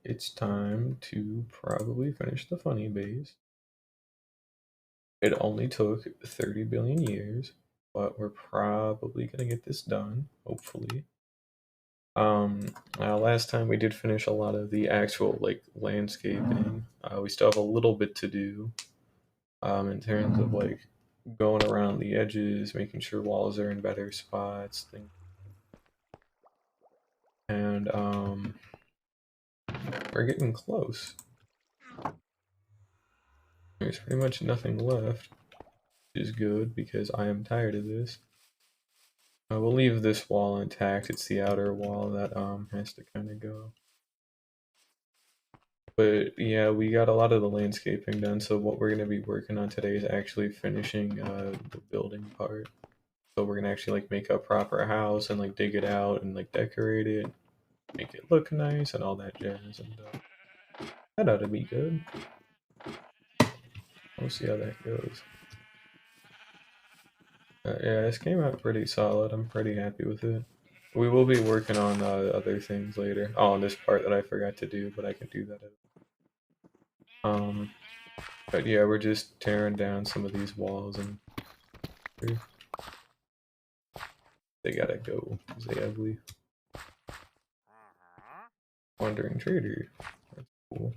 it's time to probably finish the funny base. It only took 30 billion years, but we're probably gonna get this done, hopefully. Last time we did finish a lot of the actual like landscaping. We still have a little bit to do, in terms of like going around the edges, making sure walls are in better spots, things. And we're getting close. There's pretty much nothing left, which is good because I am tired of this. We'll leave this wall intact. It's the outer wall that has to kind of go. But yeah, we got a lot of the landscaping done. So what we're gonna be working on today is actually finishing the building part. So we're gonna actually like make a proper house and like dig it out and like decorate it, make it look nice and all that jazz. And that ought to be good. We'll see how that goes. Yeah, this came out pretty solid. I'm pretty happy with it. We will be working on other things later. Oh, and this part that I forgot to do, but I can do that. Um, but yeah, we're just tearing down some of these walls, and they gotta go. They ugly. Wandering trader. That's cool.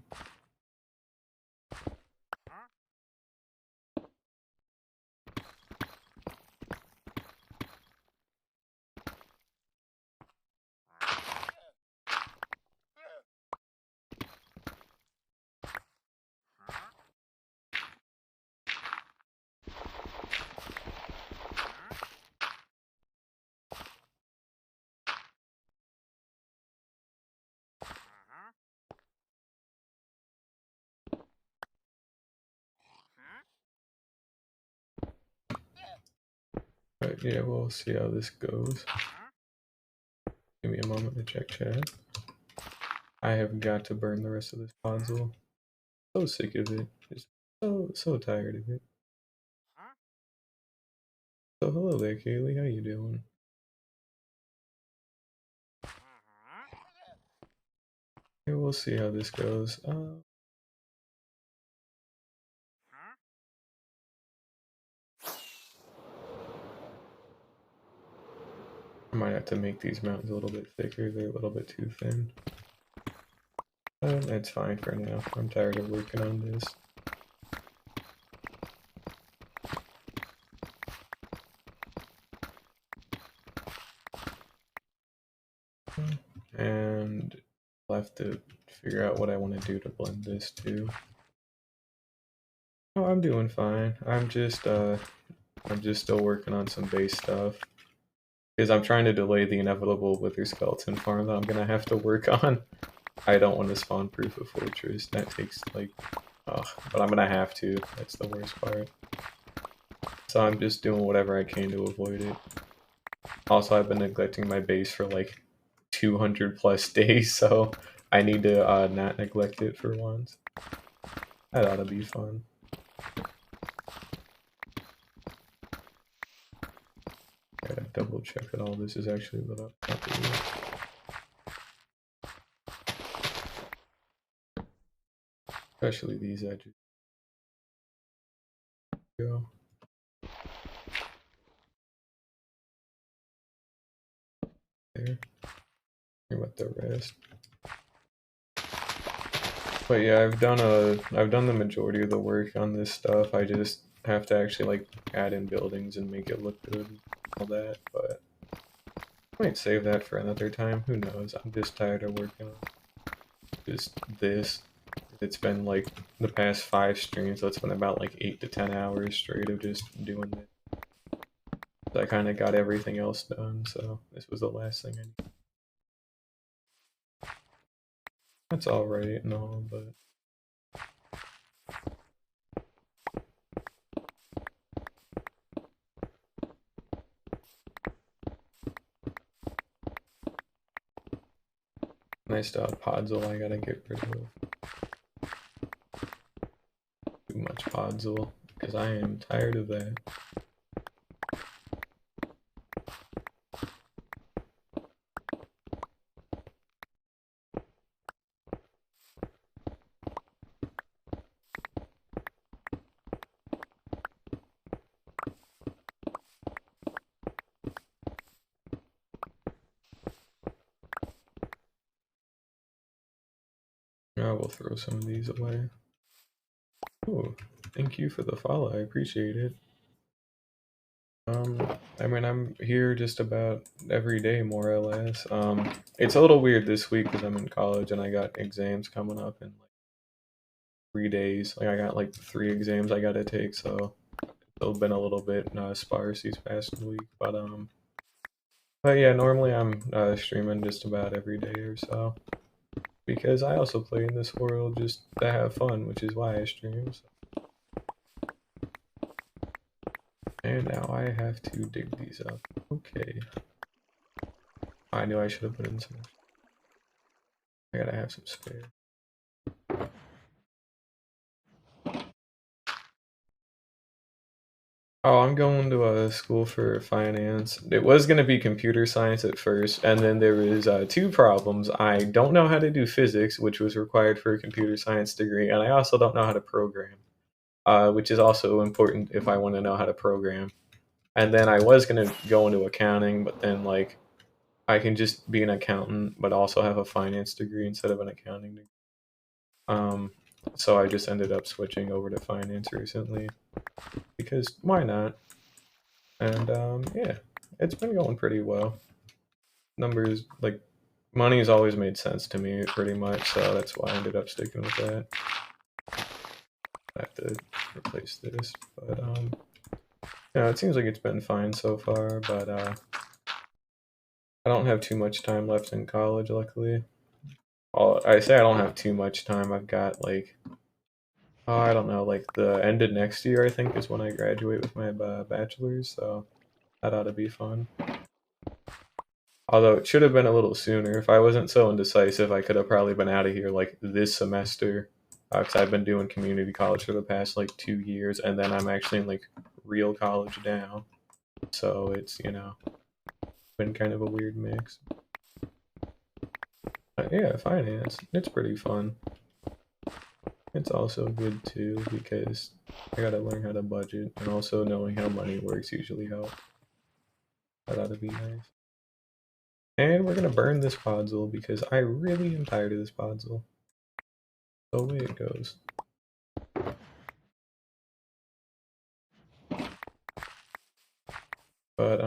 But yeah, we'll see how this goes. Give me a moment to check chat. I have got to burn the rest of this puzzle. So sick of it. Just so tired of it. So hello there, Kaylee. How you doing? Yeah, we'll see how this goes. I might have to make these mountains a little bit thicker. They're a little bit too thin. That's fine for now. I'm tired of working on this. And I'll have to figure out what I want to do to blend this too. Oh, I'm doing fine. I'm just still working on some base stuff. Because I'm trying to delay the inevitable wither skeleton farm that I'm gonna have to work on. I don't want to spawn proof a fortress. That takes like, ugh, but I'm gonna have to. That's the worst part. So I'm just doing whatever I can to avoid it. Also, I've been neglecting my base for like 200 plus days, so I need to not neglect it for once. That ought to be fun. Gotta double check that all this is actually lit up properly. Especially these edges. Go. There. And with the rest. But yeah, I've done the majority of the work on this stuff. I just have to actually like add in buildings and make it look good and all that, but I might save that for another time. Who knows? I'm just tired of working on just this. It's been like the past 5 streams, so it's been about like 8 to 10 hours straight of just doing it. So I kind of got everything else done, so this was the last thing I needed. That's alright and all, but nice podzol I gotta get rid of. Too much podzol, because I am tired of that. I will throw some of these away. Oh, thank you for the follow. I appreciate it. I mean, I'm here just about every day, more or less. It's a little weird this week because I'm in college and I got exams coming up in like 3 days. Like I got like 3 exams I gotta take, so it's been a little bit sparse these past week. But yeah, normally I'm streaming just about every day or so because I also play in this world just to have fun, which is why I stream. So. And now I have to dig these up. Okay. I knew I should have put in some. I gotta have some spare. Oh, I'm going to a school for finance. It was going to be computer science at first, and then there was two problems. I don't know how to do physics, which was required for a computer science degree, and I also don't know how to program, which is also important if I want to know how to program. And then I was going to go into accounting, but then like I can just be an accountant, but also have a finance degree instead of an accounting degree. So I just ended up switching over to finance recently because why not? And yeah, it's been going pretty well. Numbers, like, money's always made sense to me pretty much, so that's why I ended up sticking with that. I have to replace this, but yeah, it seems like it's been fine so far, but I don't have too much time left in college, luckily. I say I don't have too much time. I've got like, oh, I don't know, like the end of next year, I think, is when I graduate with my bachelor's, so that ought to be fun. Although it should have been a little sooner. If I wasn't so indecisive, I could have probably been out of here like this semester. Because I've been doing community college for the past like 2 years, and then I'm actually in like real college now. So it's, been kind of a weird mix. But yeah, finance. It's pretty fun. It's also good too because I gotta learn how to budget, and also knowing how money works usually helps. That ought to be nice. And we're gonna burn this podzol because I really am tired of this podzol. So away it goes. But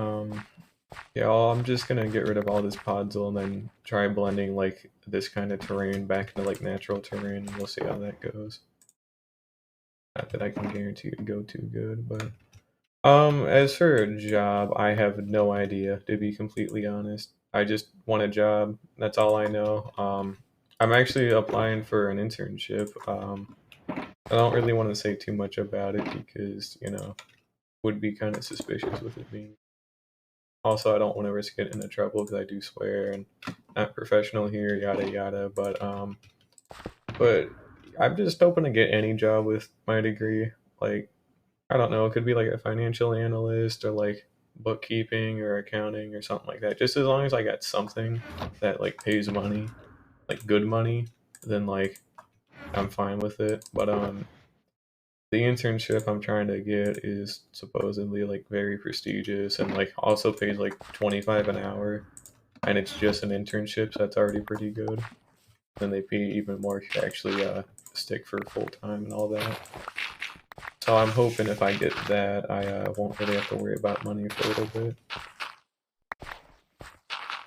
yeah, I'm just gonna get rid of all this podzol and then try blending like this kind of terrain back into like natural terrain, and we'll see how that goes. Not that I can guarantee it to go too good, but as for a job, I have no idea, to be completely honest. I just want a job. That's all I know. I'm actually applying for an internship. I don't really want to say too much about it because, would be kind of suspicious with it being. Also, I don't want to risk getting into trouble because I do swear and not professional here, yada yada. But I'm just hoping to get any job with my degree. Like, I don't know, it could be like a financial analyst or like bookkeeping or accounting or something like that. Just as long as I got something that like pays money, like good money, then like I'm fine with it. But the internship I'm trying to get is supposedly like very prestigious and like also pays like 25 an hour, and it's just an internship, so that's already pretty good. Then they pay even more if you actually stick for full time and all that. So I'm hoping if I get that, I won't really have to worry about money for a little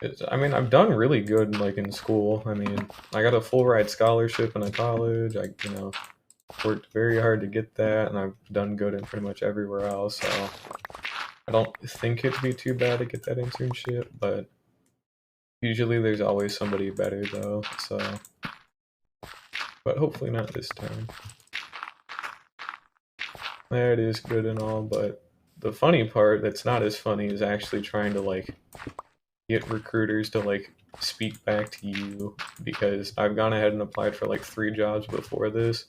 bit. I mean, I've done really good like in school. I mean, I got a full ride scholarship in a college. I worked very hard to get that, and I've done good in pretty much everywhere else. So I don't think it'd be too bad to get that internship, but usually there's always somebody better though. So, but hopefully not this time. There it is, good and all, but the funny part that's not as funny is actually trying to like get recruiters to like speak back to you, because I've gone ahead and applied for like 3 jobs before this,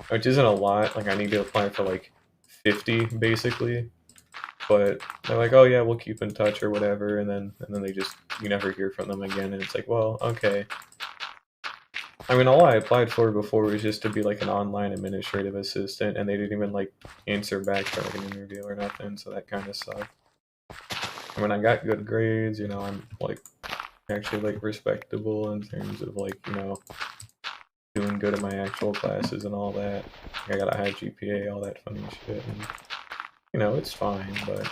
which isn't a lot. Like I need to apply for like 50 basically, but they're like, oh yeah, we'll keep in touch or whatever, and then they just, you never hear from them again, and it's like, well, okay. I mean, all I applied for before was just to be like an online administrative assistant, and they didn't even like answer back for like an interview or nothing, so that kind of sucked. I mean, I got good grades, I'm like actually like respectable in terms of like, doing good in my actual classes and all that. I got a high GPA, all that funny shit. And, you know, it's fine, but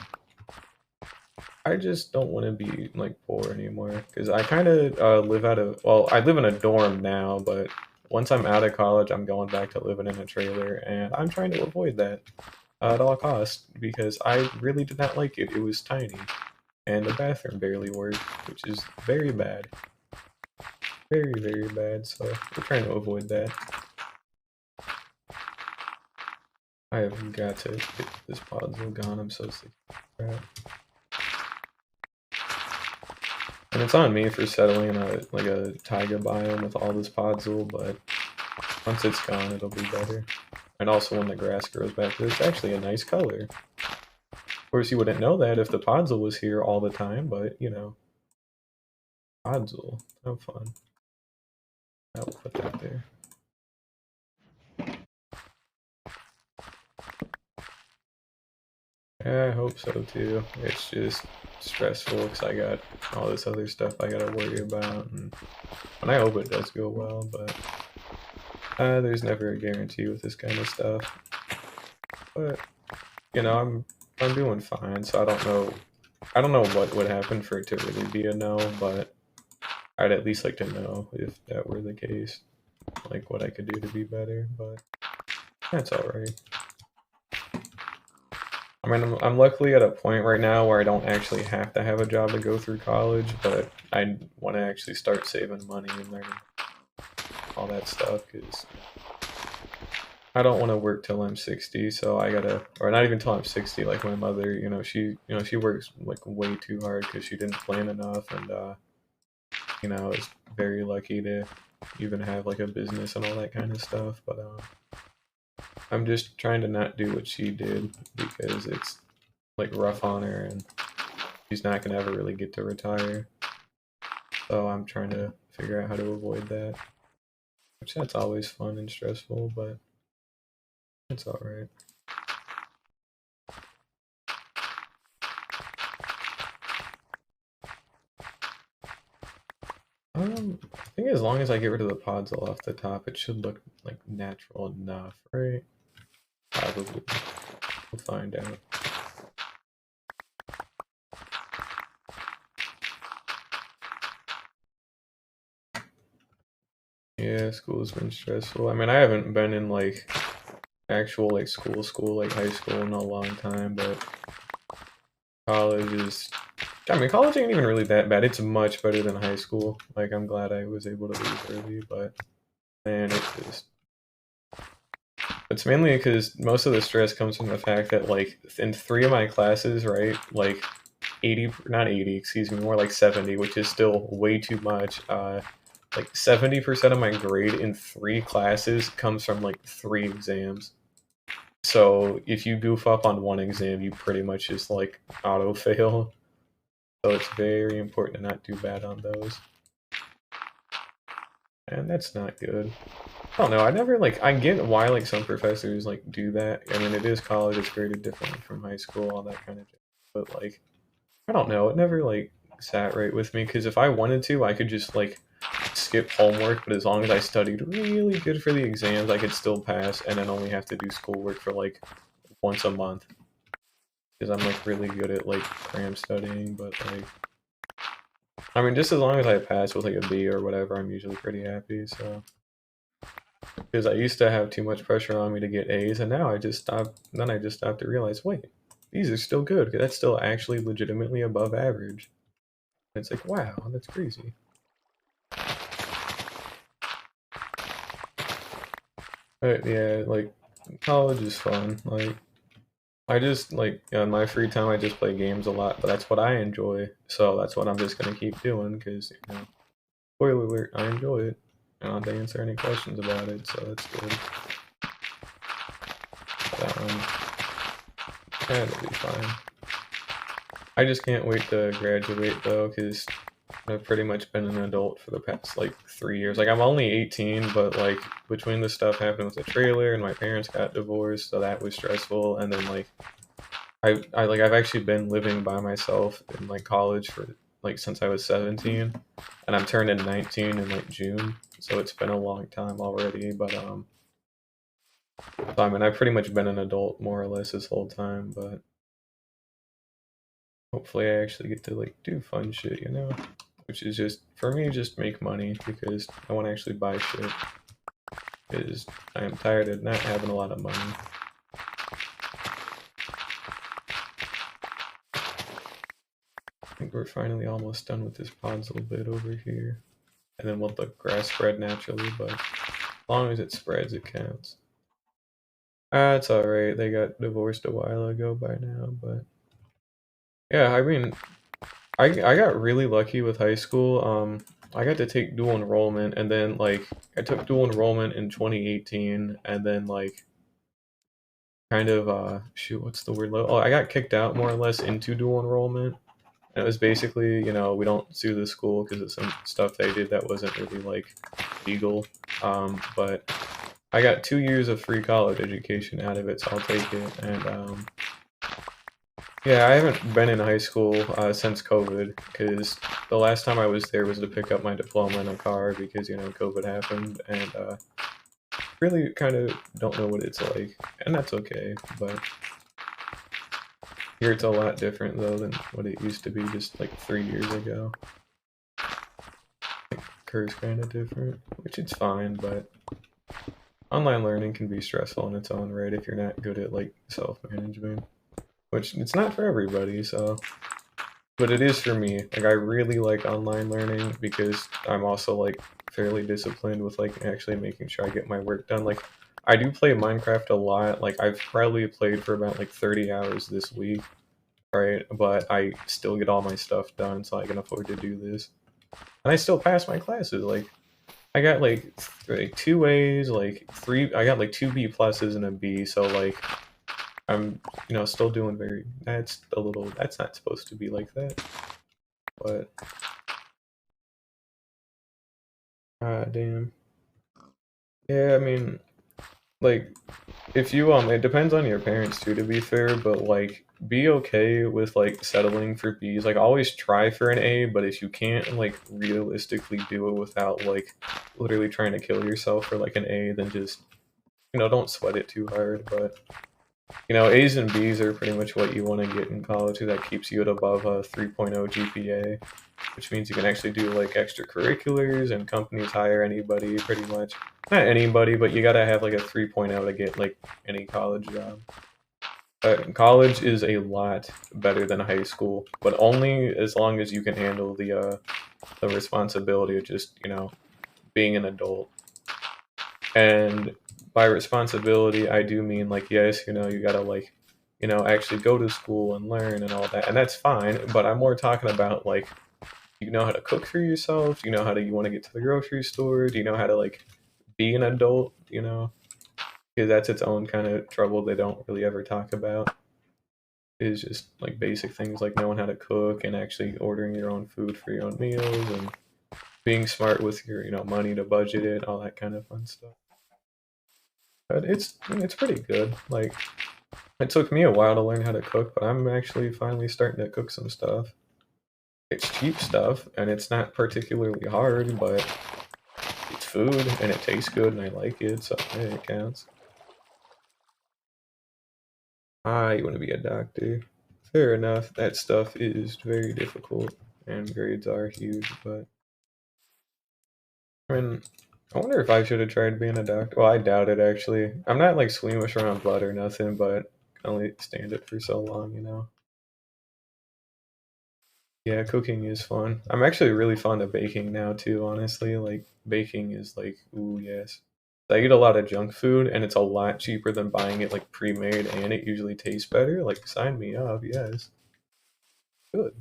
I just don't want to be like poor anymore because I kind of live out of, well, I live in a dorm now, but once I'm out of college, I'm going back to living in a trailer, and I'm trying to avoid that at all costs because I really did not like it. It was tiny, and the bathroom barely worked, which is very bad. Very, very bad, so we're trying to avoid that. I have got to get this Podzol gone, I'm so sick of crap. And it's on me for settling in a taiga biome with all this Podzol, but once it's gone, it'll be better. And also when the grass grows back, it's actually a nice color. Of course, you wouldn't know that if the Podzol was here all the time, but, you know, Podzol, have fun. I'll put that there. Yeah, I hope so too. It's just stressful because I got all this other stuff I gotta worry about, and I hope it does go well, but there's never a guarantee with this kind of stuff. But you know, I'm doing fine, so I don't know what would happen for it to really be a no, but I'd at least like to know if that were the case, like what I could do to be better, but that's alright. I mean, I'm luckily at a point right now where I don't actually have to have a job to go through college, but I want to actually start saving money and learning all that stuff, because I don't want to work till I'm 60, so I gotta, or not even till I'm 60, like my mother, she works like way too hard because she didn't plan enough, and is very lucky to even have like a business and all that kind of stuff, but I'm just trying to not do what she did because it's like rough on her and she's not gonna ever really get to retire. So I'm trying to figure out how to avoid that. Which that's always fun and stressful, but it's alright. I think as long as I get rid of the Podzol off the top, it should look like natural enough, right? Probably. We'll find out. Yeah, school's been stressful. I mean, I haven't been in like actual like school like high school in a long time, but college is, I mean, college ain't even really that bad. It's much better than high school. Like, I'm glad I was able to leave early, but man, it's mainly because most of the stress comes from the fact that like in 3 of my classes, right, like 80, not 80, excuse me, more like 70, which is still way too much. Like 70% of my grade in 3 classes comes from like 3 exams. So if you goof up on one exam, you pretty much just like auto fail. So it's very important to not do bad on those. And that's not good. I don't know, I never like, I get why like some professors like do that. I mean, it is college, it's graded differently from high school, all that kind of thing. But like, I don't know, it never like sat right with me because if I wanted to, I could just like skip homework, but as long as I studied really good for the exams, I could still pass and then only have to do schoolwork for like once a month. Because I'm like really good at like cram studying, but like, I mean, just as long as I pass with like a B or whatever, I'm usually pretty happy, so. Because I used to have too much pressure on me to get A's, and now I just stopped, then I just stopped to realize, wait, these are still good, because that's still actually legitimately above average. And it's like, wow, that's crazy. But yeah, like, college is fun. Like, I just, like, in my free time, I just play games a lot, but that's what I enjoy. So that's what I'm just going to keep doing, because, spoiler alert, I enjoy it. I don't have to answer any questions about it, so that's good. Yeah, it'll be fine. I just can't wait to graduate, though, because I've pretty much been an adult for the past like 3 years. Like I'm only 18, but like between the stuff happened with the trailer and my parents got divorced, so that was stressful. And then like I've actually been living by myself in like college for like since I was 17, and I'm turning 19 in like June. so it's been a long time already. But I mean, I've pretty much been an adult more or less this whole time. But hopefully, I actually get to like do fun shit, you know, which is just for me, just make money because I want to actually buy shit. Because I am tired of not having a lot of money. I think we're finally almost done with this podzol bit over here. And then we'll let the grass spread naturally, but as long as it spreads, it counts. It's alright, they got divorced a while ago by now, but... Yeah, I mean, I got really lucky with high school. I got to take dual enrollment, and then, like, I took dual enrollment in 2018, and then, like, kind of, shoot, what's the word? Oh, I got kicked out more or less into dual enrollment. And it was basically, you know, we don't sue the school because of some stuff they did that wasn't really, like, legal. But I got 2 years of free college education out of it, so I'll take it. And, yeah, I haven't been in high school since COVID, because the last time I was there was to pick up my diploma in a car because, you know, COVID happened, and really kind of don't know what it's like, and that's okay, but here it's a lot different, though, than what it used to be just, like, 3 years ago. Like, Kerr's kind of different, which it's fine, but online learning can be stressful in its own right if you're not good at, like, self-management. Which, it's not for everybody, so... But it is for me. Like, I really like online learning because I'm also, like, fairly disciplined with, like, actually making sure I get my work done. Like, I do play Minecraft a lot. Like, I've probably played for about, like, 30 hours this week, right? But I still get all my stuff done, so I can afford to do this. And I still pass my classes. Like, I got, like 2 A's, like, 3... I got, like, 2 B pluses and a B, so, like... I'm, you know, still doing very... That's a little... That's not supposed to be like that. But... damn. Yeah, I mean... Like, if you, it depends on your parents too, to be fair, but, like, be okay with, like, settling for Bs. Like, always try for an A, but if you can't, like, realistically do it without, like, literally trying to kill yourself for, like, an A, then just, you know, don't sweat it too hard, but... You know, A's and B's are pretty much what you want to get in college. That keeps you at above a 3.0 GPA, which means you can actually do like extracurriculars, and companies hire anybody pretty much. Not anybody, but you gotta have like a 3.0 to get like any college job. College is a lot better than high school, but only as long as you can handle the responsibility of just, you know, being an adult. And by responsibility, I do mean, like, yes, you know, you gotta, like, you know, actually go to school and learn and all that, and that's fine, but I'm more talking about, like, you know how to cook for yourself? Do you know how to, you want to get to the grocery store? Do you know how to, like, be an adult, you know? Because that's its own kind of trouble they don't really ever talk about. Is just, like, basic things like knowing how to cook and actually ordering your own food for your own meals and being smart with your, you know, money to budget it, all that kind of fun stuff. But it's pretty good. Like, it took me a while to learn how to cook, but I'm actually finally starting to cook some stuff. It's cheap stuff, and it's not particularly hard, but it's food, and it tastes good, and I like it, so hey, it counts. You want to be a doctor. Fair enough, that stuff is very difficult, and grades are huge, but... I mean, I wonder if I should have tried being a doctor. Well, I doubt it, actually. I'm not, like, squeamish around blood or nothing, but I can only stand it for so long, you know? Yeah, cooking is fun. I'm actually really fond of baking now, too, honestly. Like, baking is like, ooh, yes. I eat a lot of junk food, and it's a lot cheaper than buying it, like, pre-made, and it usually tastes better. Like, sign me up, yes. Good.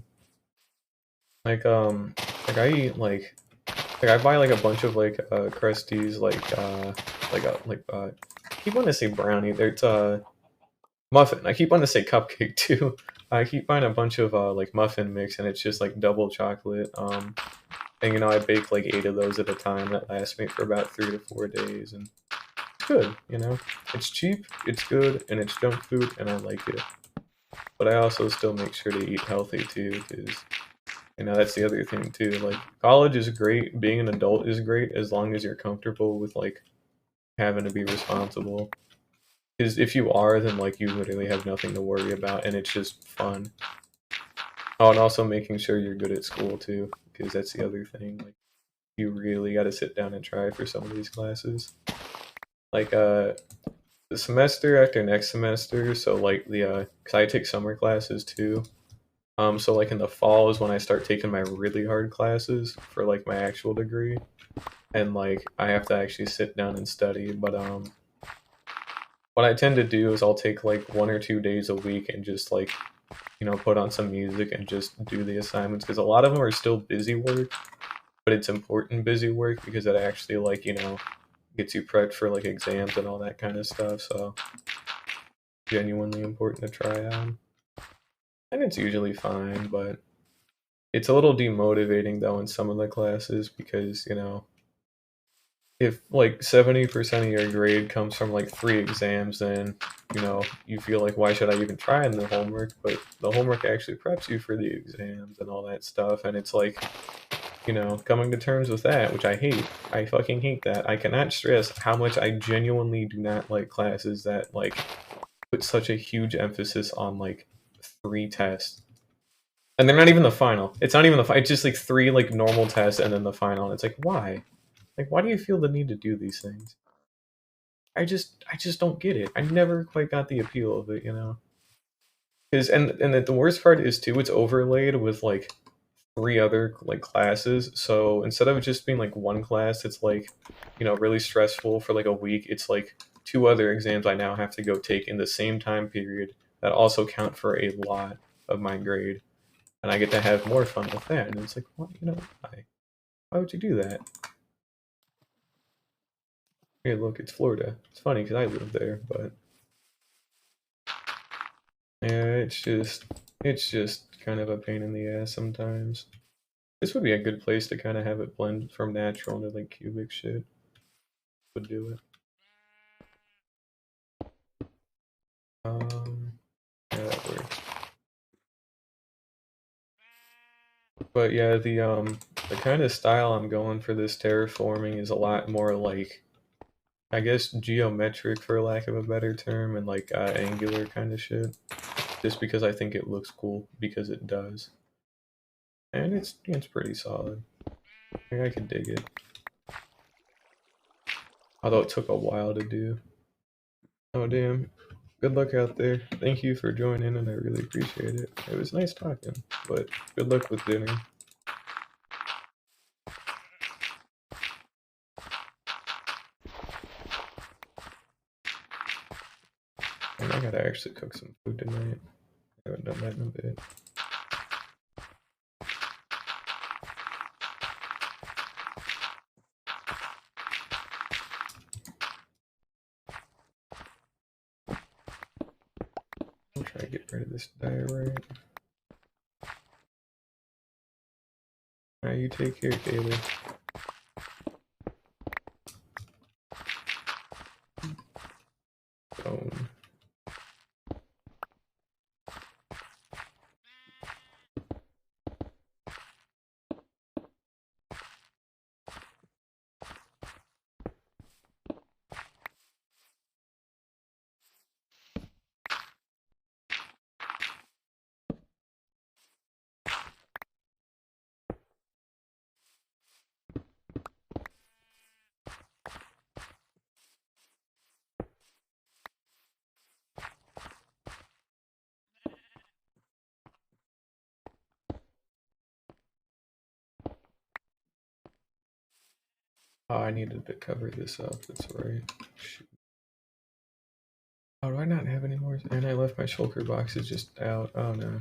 Like, I eat, like, I buy, like, a bunch of, like, Krusteaz, I keep wanting to say brownie. There's, muffin. I keep wanting to say cupcake, too. I keep buying a bunch of, like, muffin mix, and it's just, like, double chocolate. And, you know, I bake, like, 8 of those at a time. That lasts me for about 3 to 4 days, and it's good, you know? It's cheap, it's good, and it's junk food, and I like it. But I also still make sure to eat healthy, too, because You know, that's the other thing too. Like, college is great, being an adult is great as long as you're comfortable with like having to be responsible. Because if you are, then like you literally have nothing to worry about, and it's just fun. Oh, and also making sure you're good at school too, because that's the other thing. Like, you really got to sit down and try for some of these classes. Like, the semester after next semester, so like because I take summer classes too. So like in the fall is when I start taking my really hard classes for like my actual degree, and like I have to actually sit down and study. But what I tend to do is I'll take like 1 or 2 days a week and just like, you know, put on some music and just do the assignments, because a lot of them are still busy work, but it's important busy work because it actually like, you know, gets you prepped for like exams and all that kind of stuff. So genuinely important to try out. And it's usually fine, but it's a little demotivating though in some of the classes because, you know, if like 70% of your grade comes from like 3 exams, then, you know, you feel like, why should I even try in the homework? But the homework actually preps you for the exams and all that stuff. And it's like, you know, coming to terms with that, which I hate. I fucking hate that. I cannot stress how much I genuinely do not like classes that like put such a huge emphasis on like 3 tests. And they're not even the final. It's not even the final. It's just like 3 like normal tests and then the final. And it's like, why? Like, why do you feel the need to do these things? I just don't get it. I never quite got the appeal of it, you know. Because and the worst part is too, it's overlaid with like 3 other like classes. So instead of just being like one class, it's like, you know, really stressful for like a week. It's like 2 other exams I now have to go take in the same time period that also count for a lot of my grade, and I get to have more fun with that. And it's like, what, you know, why? Why would you do that? Hey, look, it's Florida. It's funny because I live there, but yeah, it's just kind of a pain in the ass sometimes. This would be a good place to kind of have it blend from natural into like cubic shit. Would do it. Yeah, that works. But yeah, the kind of style I'm going for this terraforming is a lot more like, I guess, geometric for lack of a better term, and like angular kind of shit. Just because I think it looks cool because it does, and it's pretty solid. I could dig it. Although it took a while to do. Oh damn. Good luck out there. Thank you for joining, and I really appreciate it. It was nice talking, but good luck with dinner. And I gotta actually cook some food tonight. I haven't done that in a bit. I'll try to get rid of this diorite. Alright, you take care, Taylor. Bone. Oh, I needed to cover this up, that's right. Shoot. Oh, do I not have any more? And I left my shulker boxes just out. Oh no.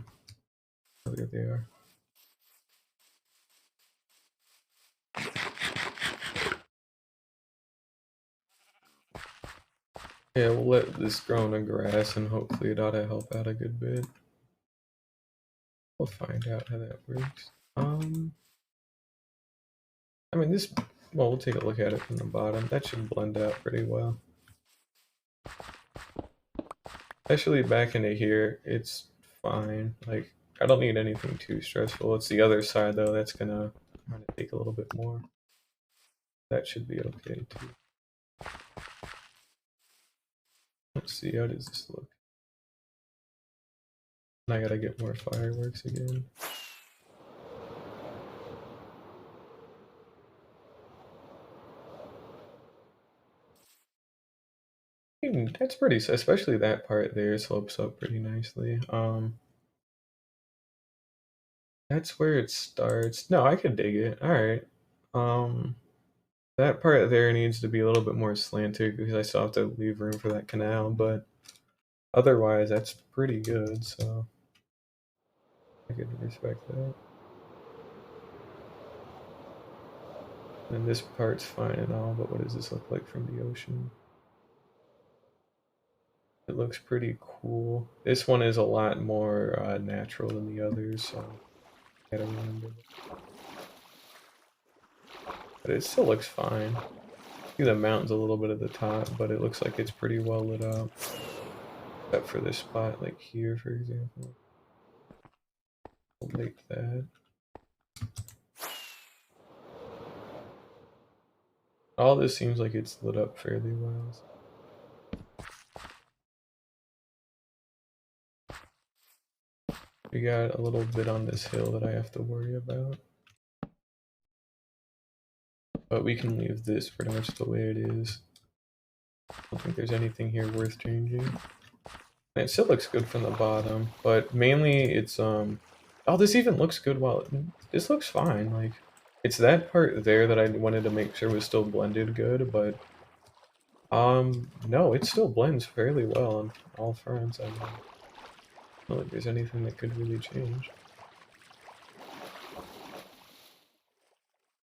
Oh, there they are. Yeah, we'll let this grow in the grass and hopefully it ought to help out a good bit. We'll find out how that works. I mean this, well, we'll take a look at it from the bottom. That should blend out pretty well. Especially back into here, it's fine. Like, I don't need anything too stressful. It's the other side though that's gonna take a little bit more. That should be okay too. Let's see, how does this look? I gotta get more fireworks again. That's pretty, especially that part there slopes up pretty nicely. That's where it starts. No, I could dig it. All right. That part there needs to be a little bit more slanted because I still have to leave room for that canal, but otherwise that's pretty good, so I could respect that. And this part's fine and all, but what does this look like from the ocean? It looks pretty cool. This one is a lot more natural than the others, so I gotta remember. But it still looks fine. See the mountain's a little bit at the top, but it looks like it's pretty well lit up. Except for this spot, like here, for example. We'll make that. All this seems like it's lit up fairly well. We got a little bit on this hill that I have to worry about. But we can leave this pretty much the way it is. I don't think there's anything here worth changing. And it still looks good from the bottom, but mainly it's oh, this even looks good while this looks fine. Like it's that part there that I wanted to make sure was still blended good, but no, it still blends fairly well on all fronts. I don't feel like there's anything that could really change.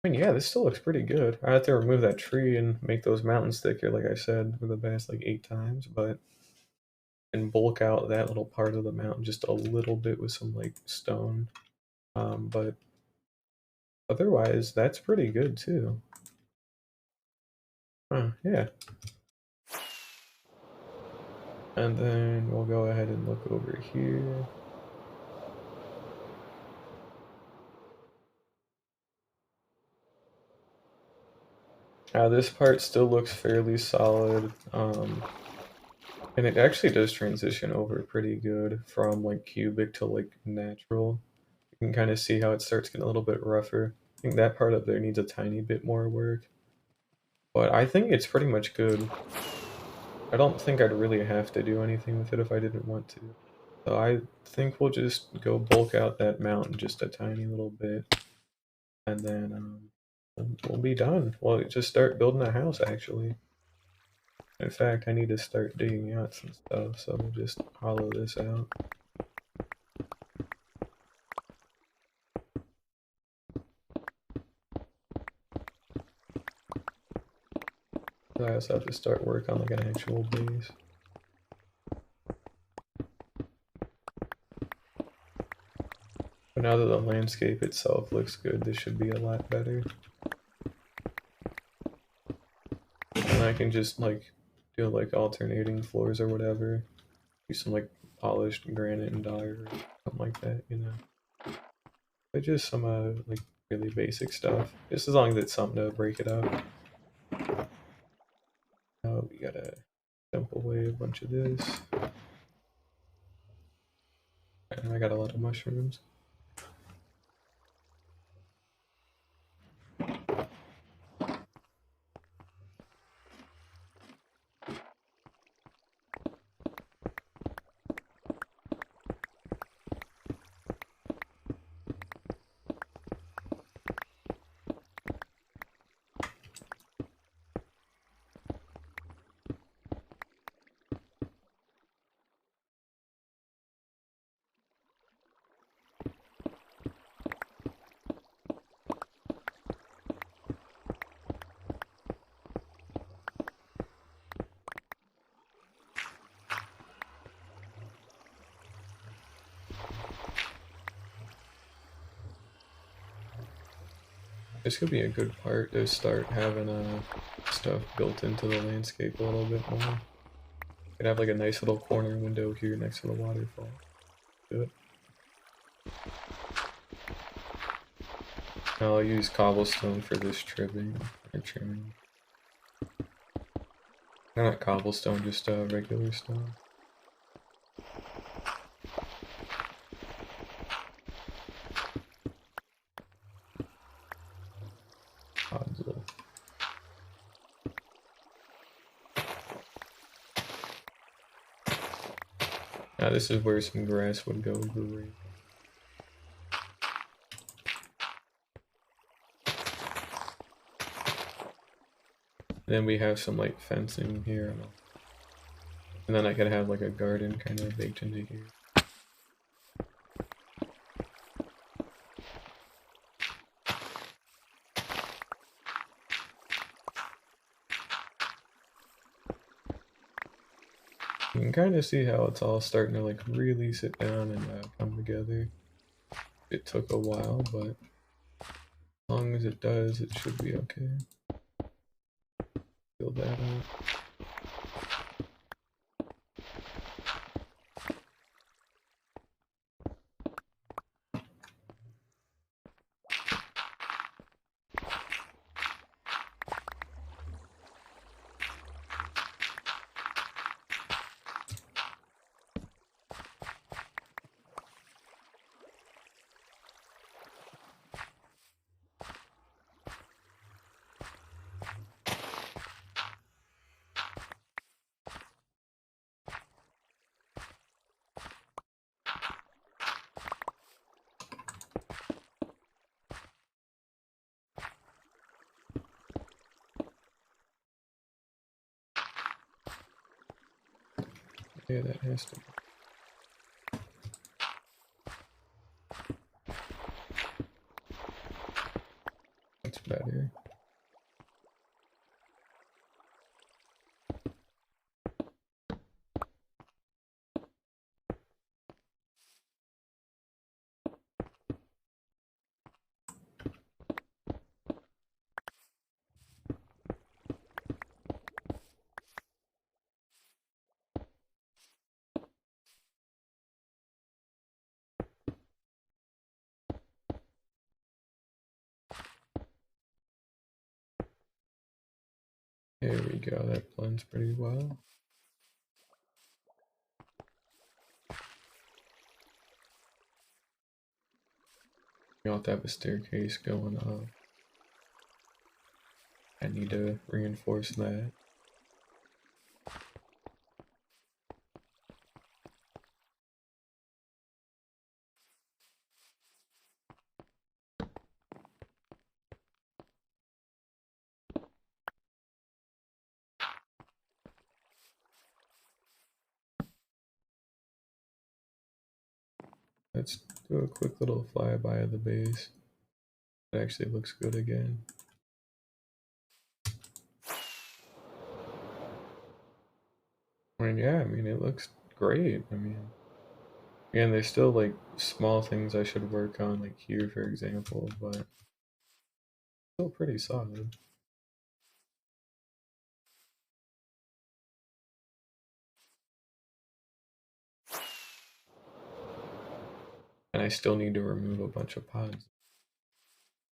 I mean, yeah, this still looks pretty good. I had to remove that tree and make those mountains thicker, like I said, for the past like 8 times, but and bulk out that little part of the mountain just a little bit with some like stone. But otherwise, that's pretty good too. Yeah. And then we'll go ahead and look over here. This part still looks fairly solid. And it actually does transition over pretty good from like cubic to like natural. You can kind of see how it starts getting a little bit rougher. I think that part up there needs a tiny bit more work. But I think it's pretty much good. I don't think I'd really have to do anything with it if I didn't want to. So I think we'll just go bulk out that mountain just a tiny little bit. And then we'll be done. We'll just start building a house actually. In fact, I need to start digging out some stuff, so we'll just hollow this out. I also have to start work on like an actual base. But now that the landscape itself looks good, this should be a lot better. And I can just like do like alternating floors or whatever. Do some like polished granite and dye or something like that, you know. But just some like really basic stuff. Just as long as it's something to break it up. Oh, we gotta dump away a bunch of this. And I got a lot of mushrooms. This could be a good part to start having stuff built into the landscape a little bit more. Could have like a nice little corner window here next to the waterfall. Do it. I'll use cobblestone for this trimming. Or trimming. Not cobblestone, just regular stone. Podzol. Now this is where some grass would go great. Then we have some like fencing here, and then I could have like a garden kind of baked into here. You can kind of see how it's all starting to like really sit down and come together. It took a while, but as long as it does, it should be okay. Fill that up. Yeah, that has to be. That's better. There we go, that blends pretty well. You have to have a staircase going up. I need to reinforce that. Let's do a quick little flyby of the base. It actually looks good again. I mean, yeah, I mean, it looks great. I mean, again, there's still like small things I should work on, like here, for example, but still pretty solid. And I still need to remove a bunch of pods.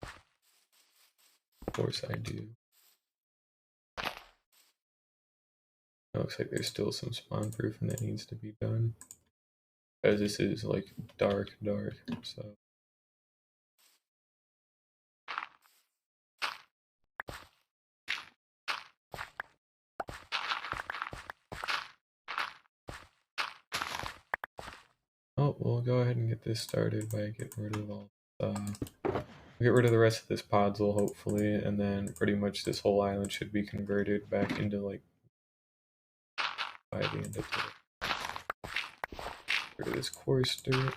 Of course I do. It looks like there's still some spawn proofing that needs to be done. As this is like dark, so. Oh, we'll go ahead and get this started by getting rid of all, get rid of the rest of this podzol, hopefully, and then pretty much this whole island should be converted back into, like, by the end of it. Get rid of this coarse dirt.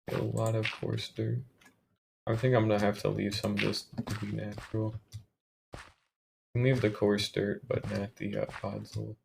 Get a lot of coarse dirt. I think I'm gonna have to leave some of this to be natural. You can leave the coarse dirt, but not the podzol.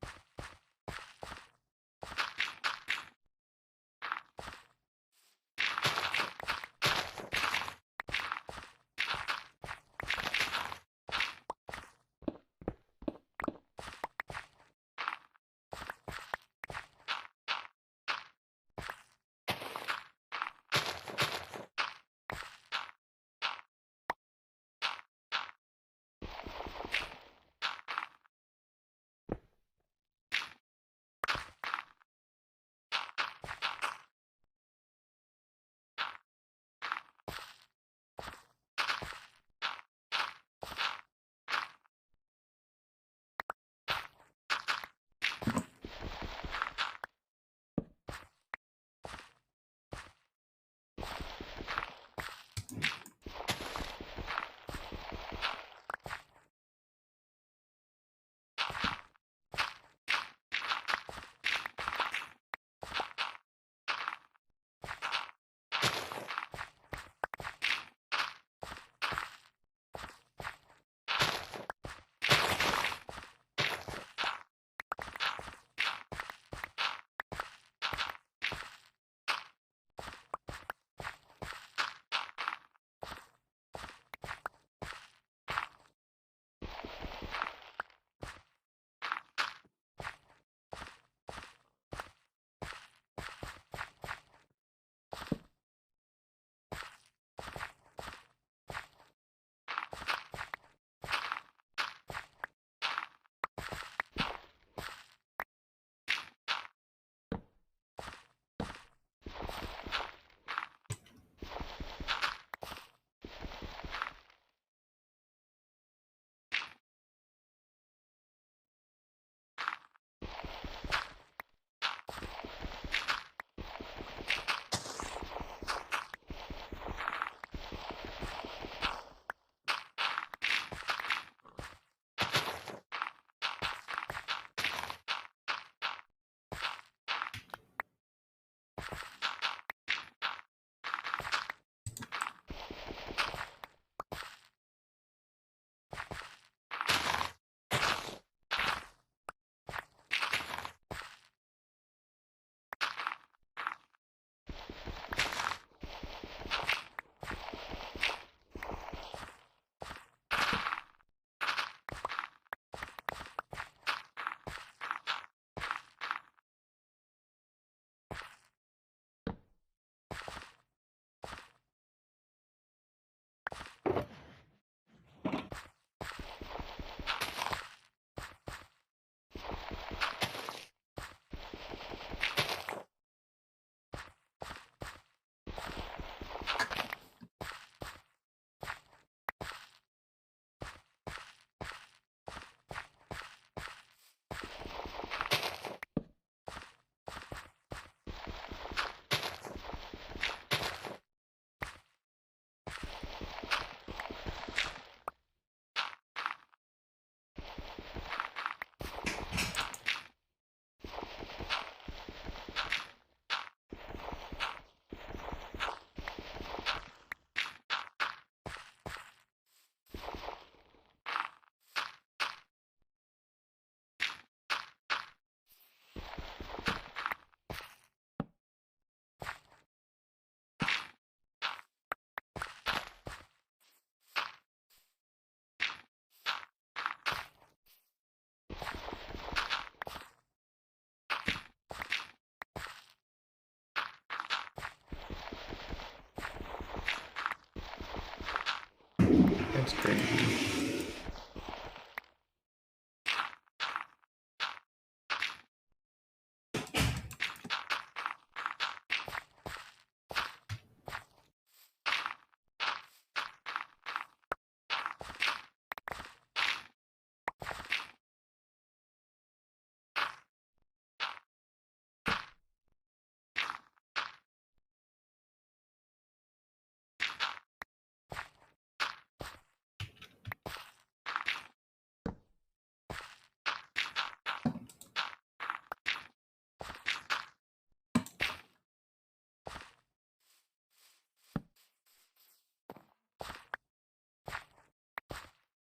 That's crazy.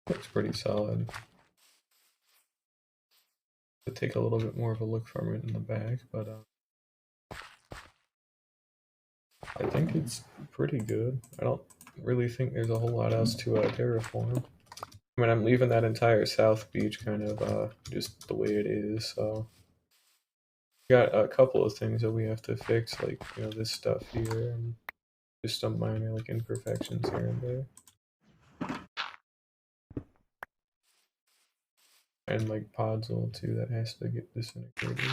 Looks pretty solid. To take a little bit more of a look from it in the back, but I think it's pretty good. I don't really think there's a whole lot else to terraform. I mean, I'm leaving that entire South Beach kind of just the way it is, so got a couple of things that we have to fix, like, you know, this stuff here, and just some minor, like, imperfections here and there. And, like, Podzol, too, that has to get disintegrated.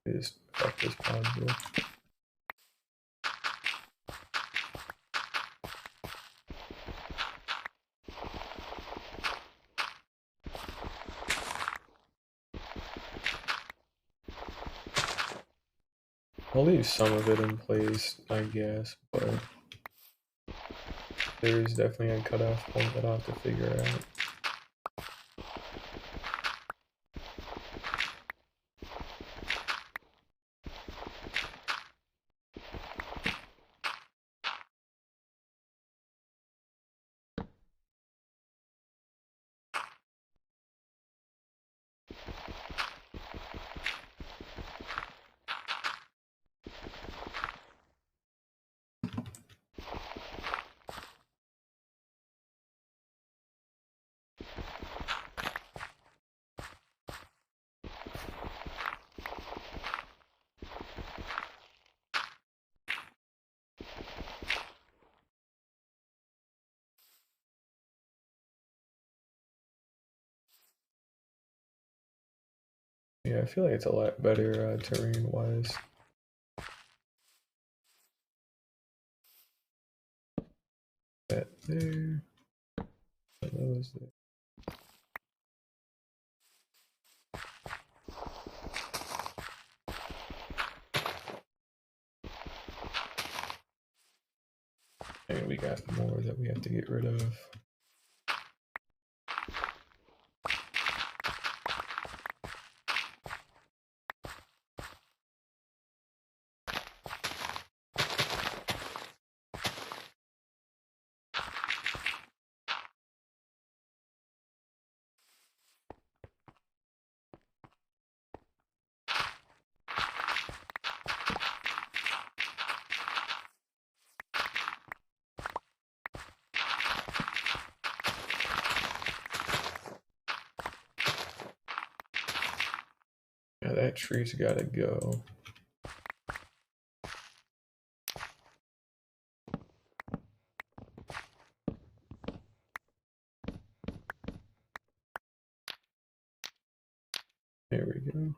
Just fuck this Podzol. I'll leave some of it in place, I guess, but there's definitely a cutoff point that I'll have to figure out. Yeah, I feel like it's a lot better terrain-wise. That there. That was there. And we got more that we have to get rid of. That tree's gotta go. There we go.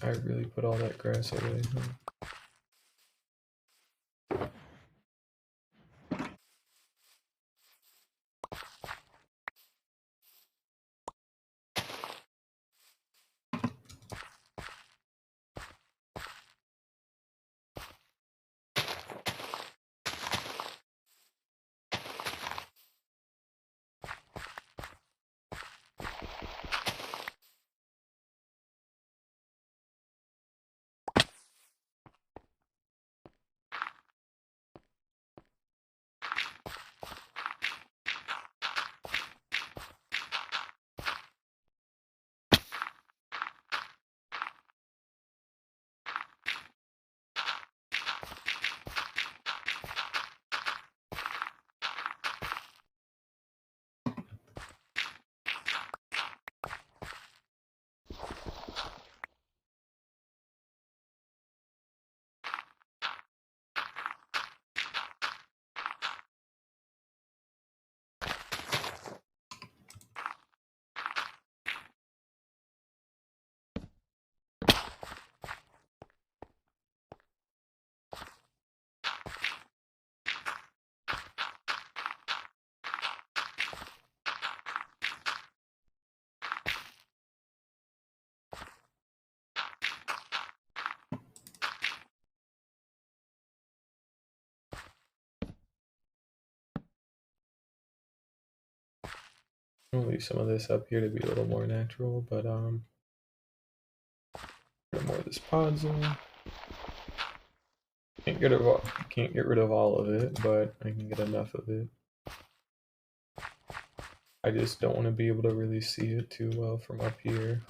I really put all that grass away, huh? I'll leave some of this up here to be a little more natural, but put more of this podzol. Can't get rid of all of it, but I can get enough of it. I just don't want to be able to really see it too well from up here.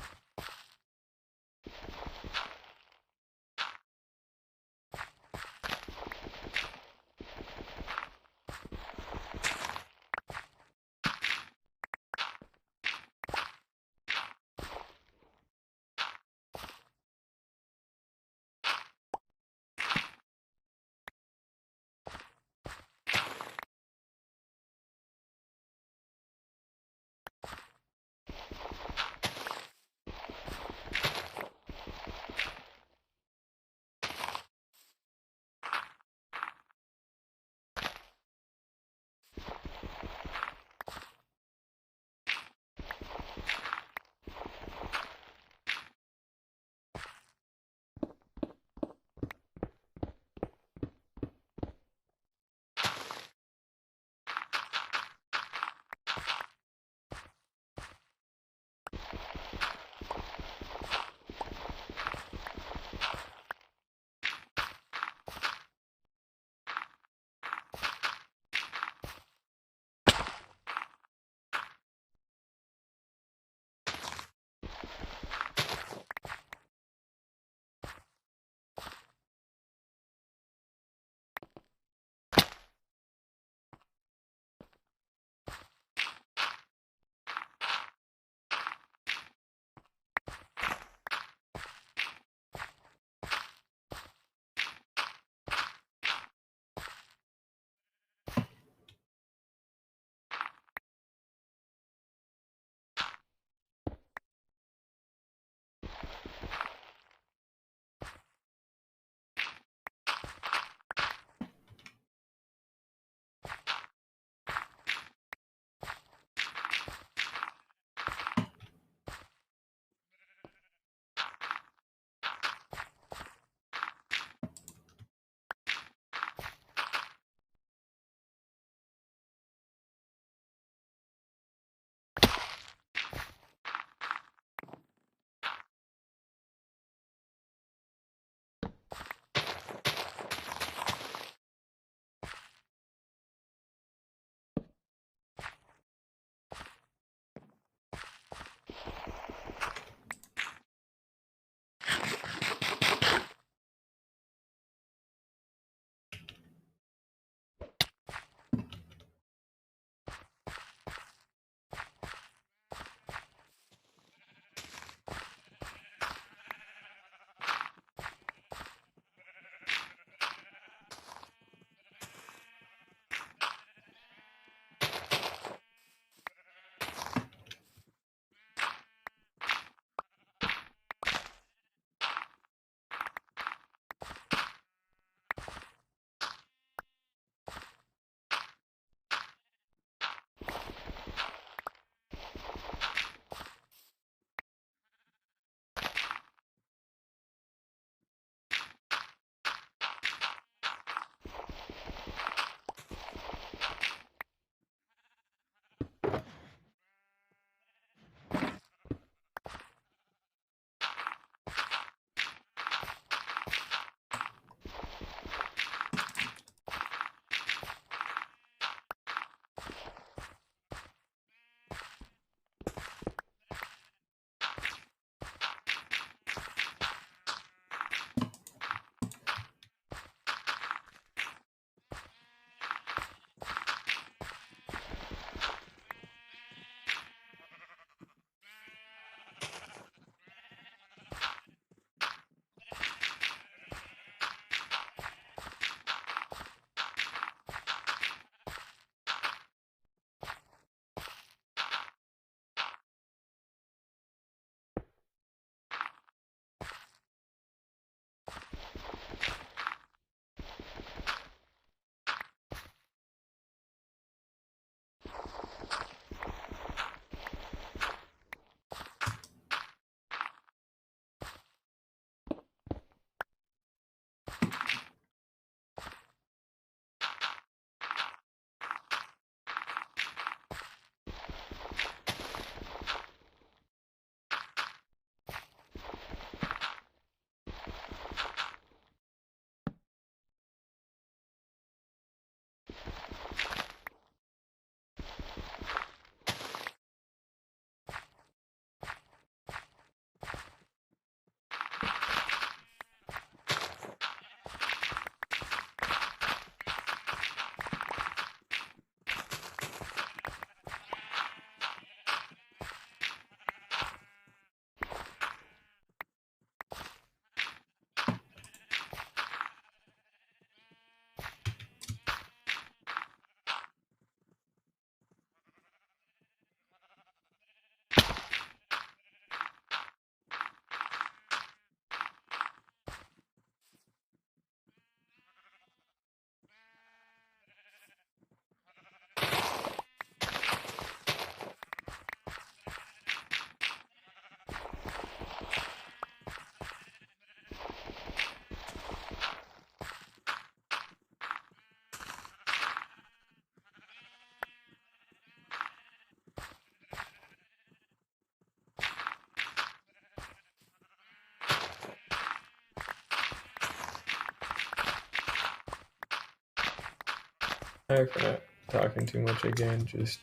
Sorry for not talking too much again, just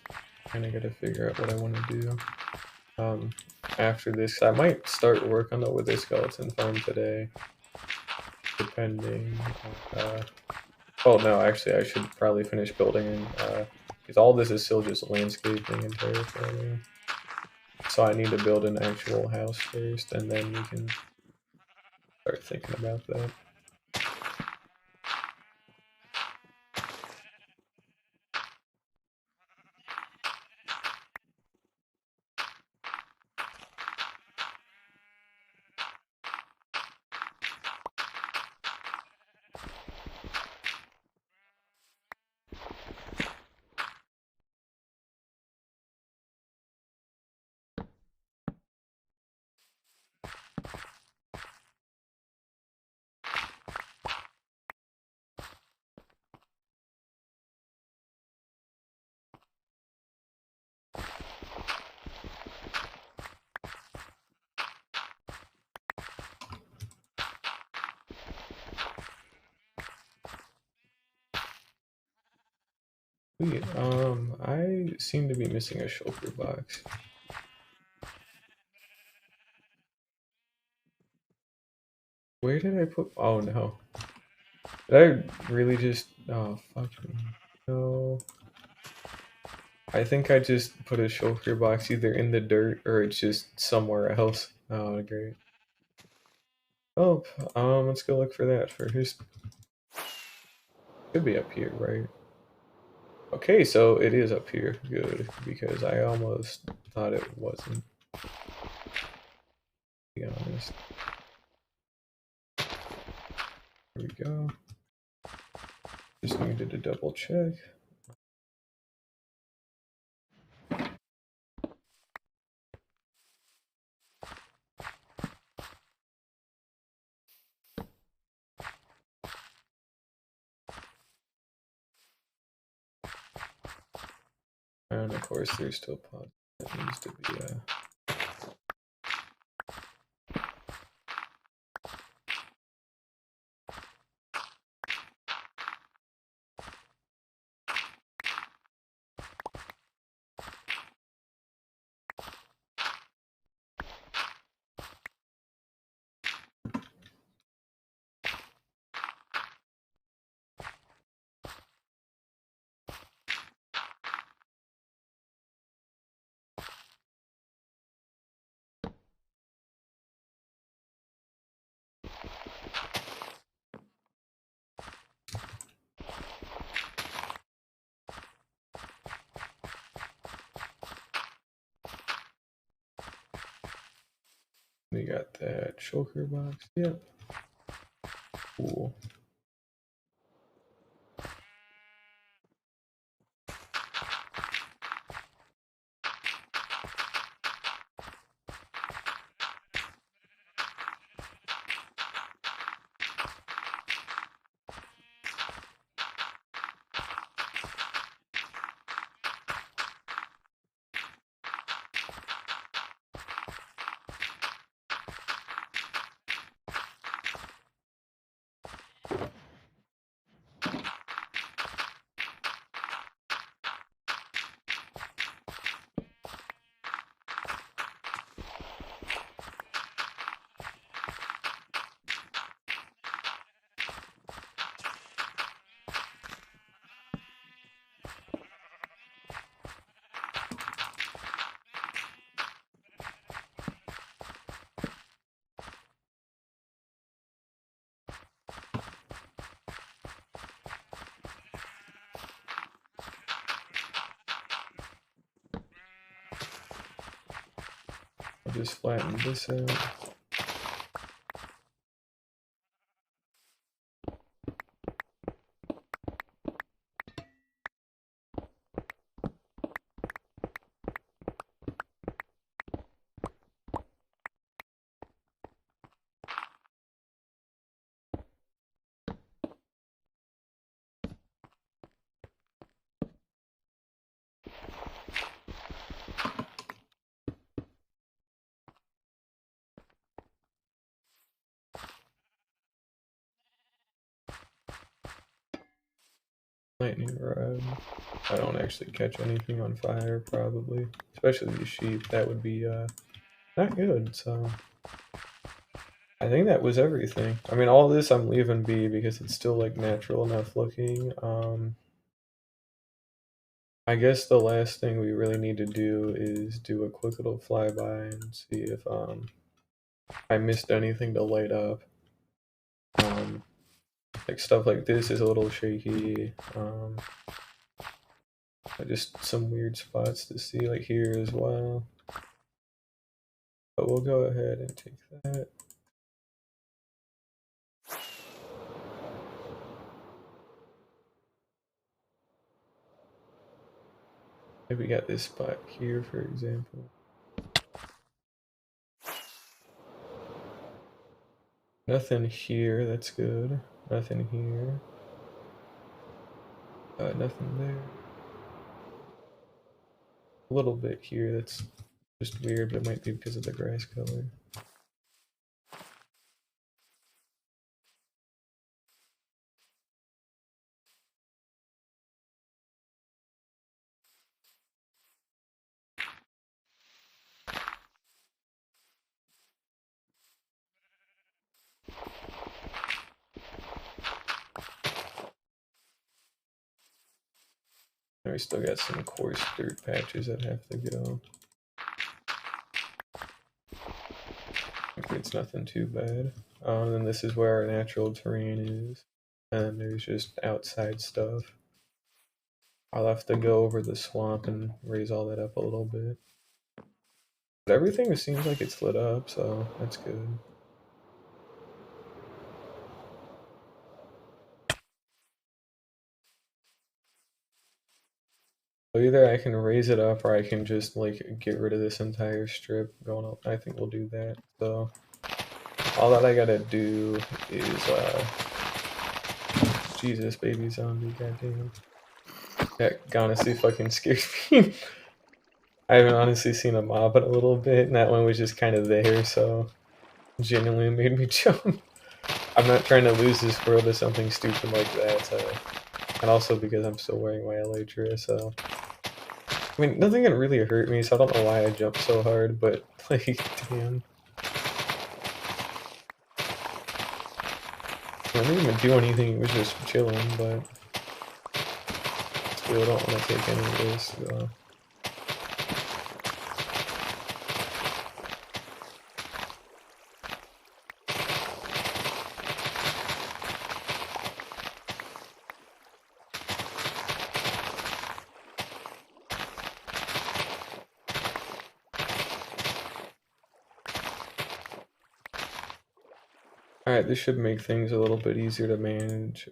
kind of gotta figure out what I want to do. After this, I might start work on the Wither Skeleton farm today, depending. Oh no, actually, I should probably finish building, because all this is still just landscaping and terraforming. So I need to build an actual house first, and then we can start thinking about that. Sweet. I seem to be missing a shulker box. Where did I put? Oh no. Did I really just? Oh fuck me. No. I think I just put a shulker box either in the dirt or it's just somewhere else. Oh great. Oh, let's go look for that first. Could be up here, right? Okay, so it is up here. Good, because I almost thought it wasn't. To be honest. Here we go. Just needed to double check. And of course, there's still pod that needs to be. We got that shulker box. Yep. Cool. I'll just flatten this out. Lightning rod. I don't actually catch anything on fire, probably. Especially these sheep. That would be not good, so I think that was everything. I mean, all this I'm leaving be because it's still like natural enough looking. I guess the last thing we really need to do is do a quick little flyby and see if I missed anything to light up. Like stuff like this is a little shaky. Just some weird spots to see, like here as well. But we'll go ahead and take that. Maybe we got this spot here, for example. Nothing here, that's good. Nothing here. Nothing there. A little bit here, that's just weird, but it might be because of the grass color. And we still got some coarse dirt patches that have to go. It's nothing too bad. And this is where our natural terrain is. And there's just outside stuff. I'll have to go over the swamp and raise all that up a little bit. But everything seems like it's lit up, so that's good. So either I can raise it up or I can just like get rid of this entire strip going up. I think we'll do that. So all that I gotta do is Jesus baby zombie, goddamn. That honestly fucking scares me. I haven't honestly seen a mob in a little bit, and that one was just kind of there, so genuinely made me jump. I'm not trying to lose this world to something stupid like that, and also because I'm still wearing my elytra, so I mean, nothing can really hurt me, so I don't know why I jumped so hard, but like, damn. I didn't even do anything, it was just chilling, but still don't want to take any risks, so. Alright, this should make things a little bit easier to manage.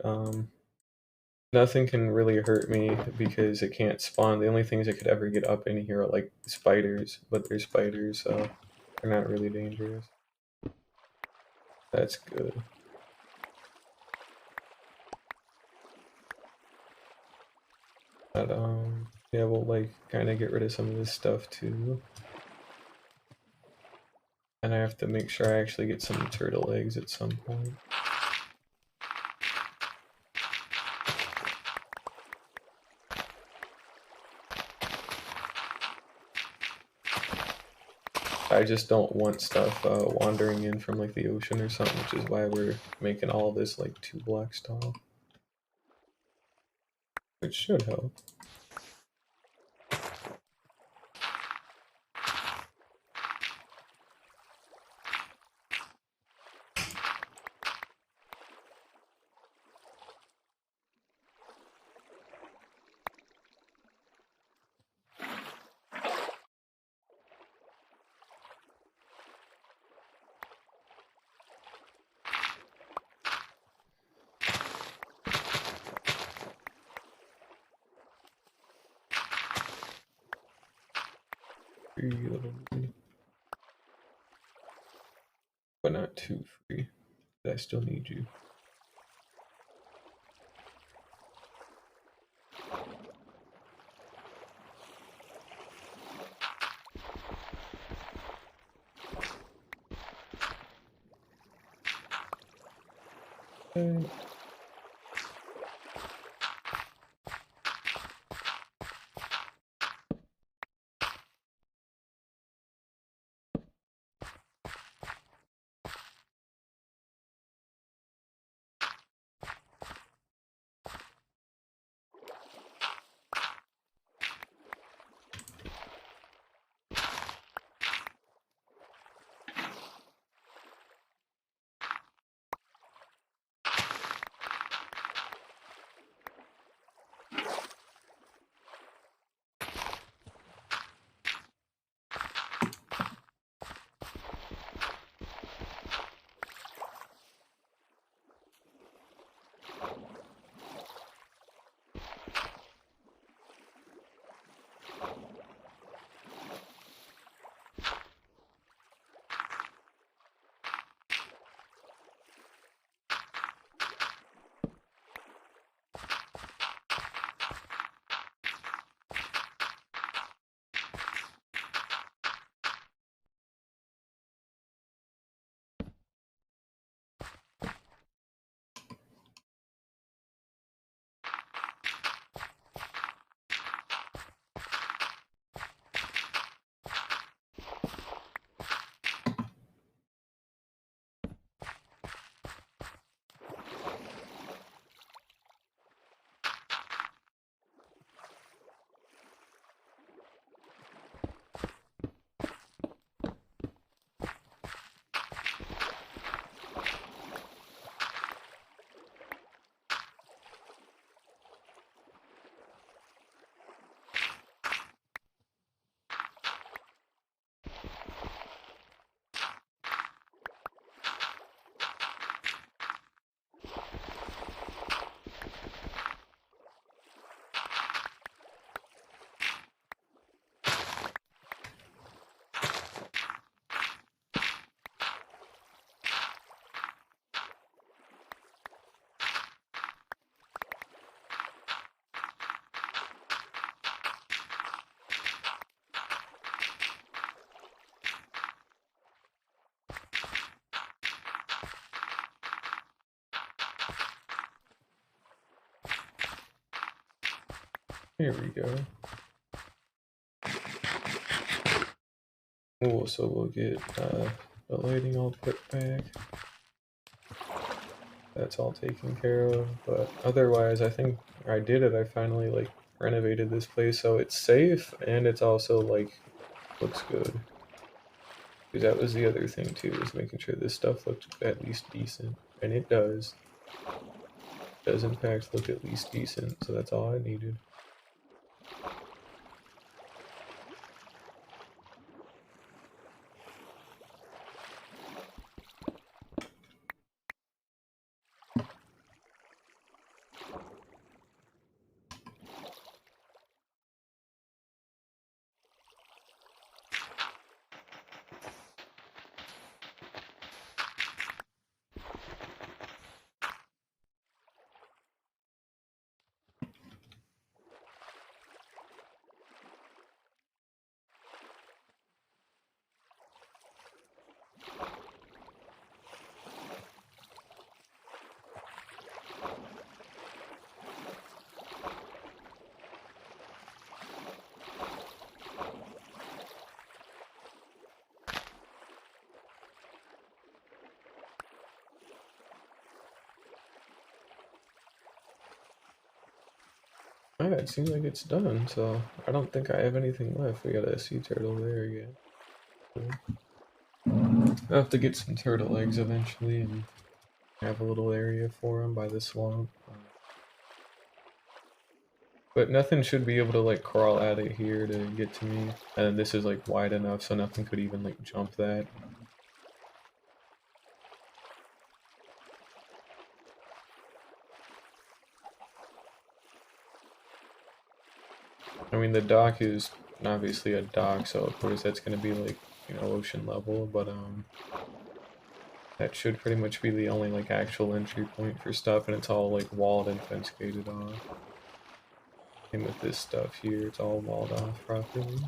Nothing can really hurt me because it can't spawn. The only things that could ever get up in here are like spiders, but they're spiders, so they're not really dangerous. That's good. But yeah, we'll like kind of get rid of some of this stuff too. And I have to make sure I actually get some turtle eggs at some point. I just don't want stuff wandering in from like the ocean or something, which is why we're making all this like 2 blocks tall. Which should help. Free little bit. But not too free. I still need you. Okay. Here we go. Oh, so we'll get the lighting all put back. That's all taken care of, but otherwise I think I did it. I finally like renovated this place so it's safe and it's also like looks good. Because that was the other thing too, is making sure this stuff looked at least decent. And it does. It does in fact look at least decent, so that's all I needed. Alright, it seems like it's done, so I don't think I have anything left. We got a sea turtle there again. Cool. I'll have to get some turtle eggs eventually and have a little area for them by the swamp. But nothing should be able to like crawl out of here to get to me. And this is like wide enough so nothing could even like jump that. I mean, the dock is obviously a dock, so of course that's gonna be like, you know, ocean level, but that should pretty much be the only like actual entry point for stuff, and it's all like walled and fence gated off. And with this stuff here, it's all walled off properly.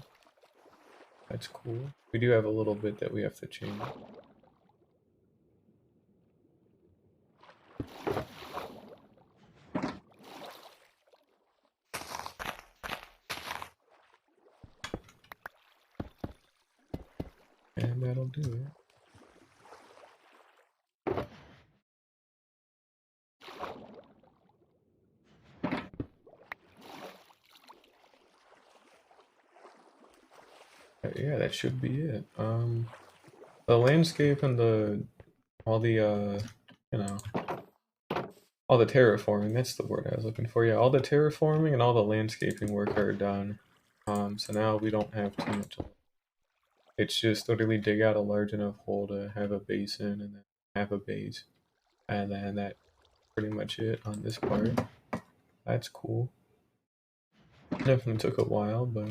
That's cool. We do have a little bit that we have to change. And that'll do it. Yeah, that should be it. The landscape and all the you know, all the terraforming, that's the word I was looking for. Yeah, all the terraforming and all the landscaping work are done. So now we don't have too much. It's just literally dig out a large enough hole to have a basin and then have a base. And then that's pretty much it on this part. That's cool. Definitely took a while, but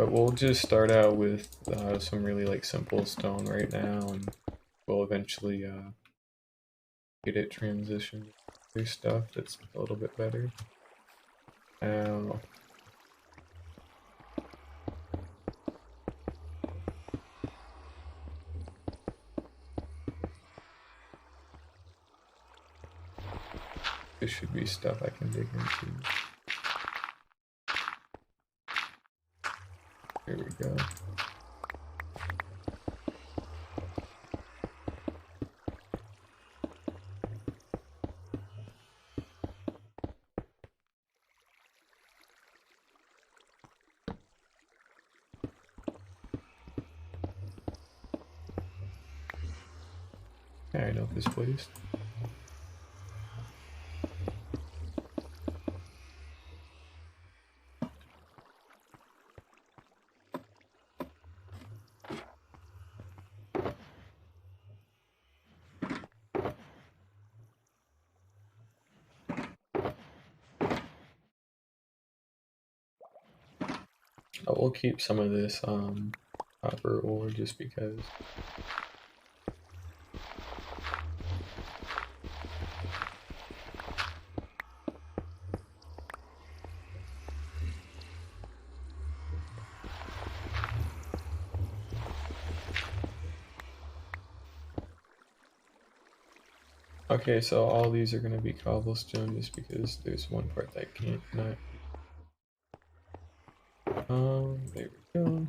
we'll just start out with some really like simple stone right now, and we'll eventually get it transitioned to stuff that's a little bit better. Now, this should be stuff I can dig into. Here we go. Yeah, I know this place. I will keep some of this copper ore just because. Okay, so all these are gonna be cobblestone just because there's one part that can't not be. There we go.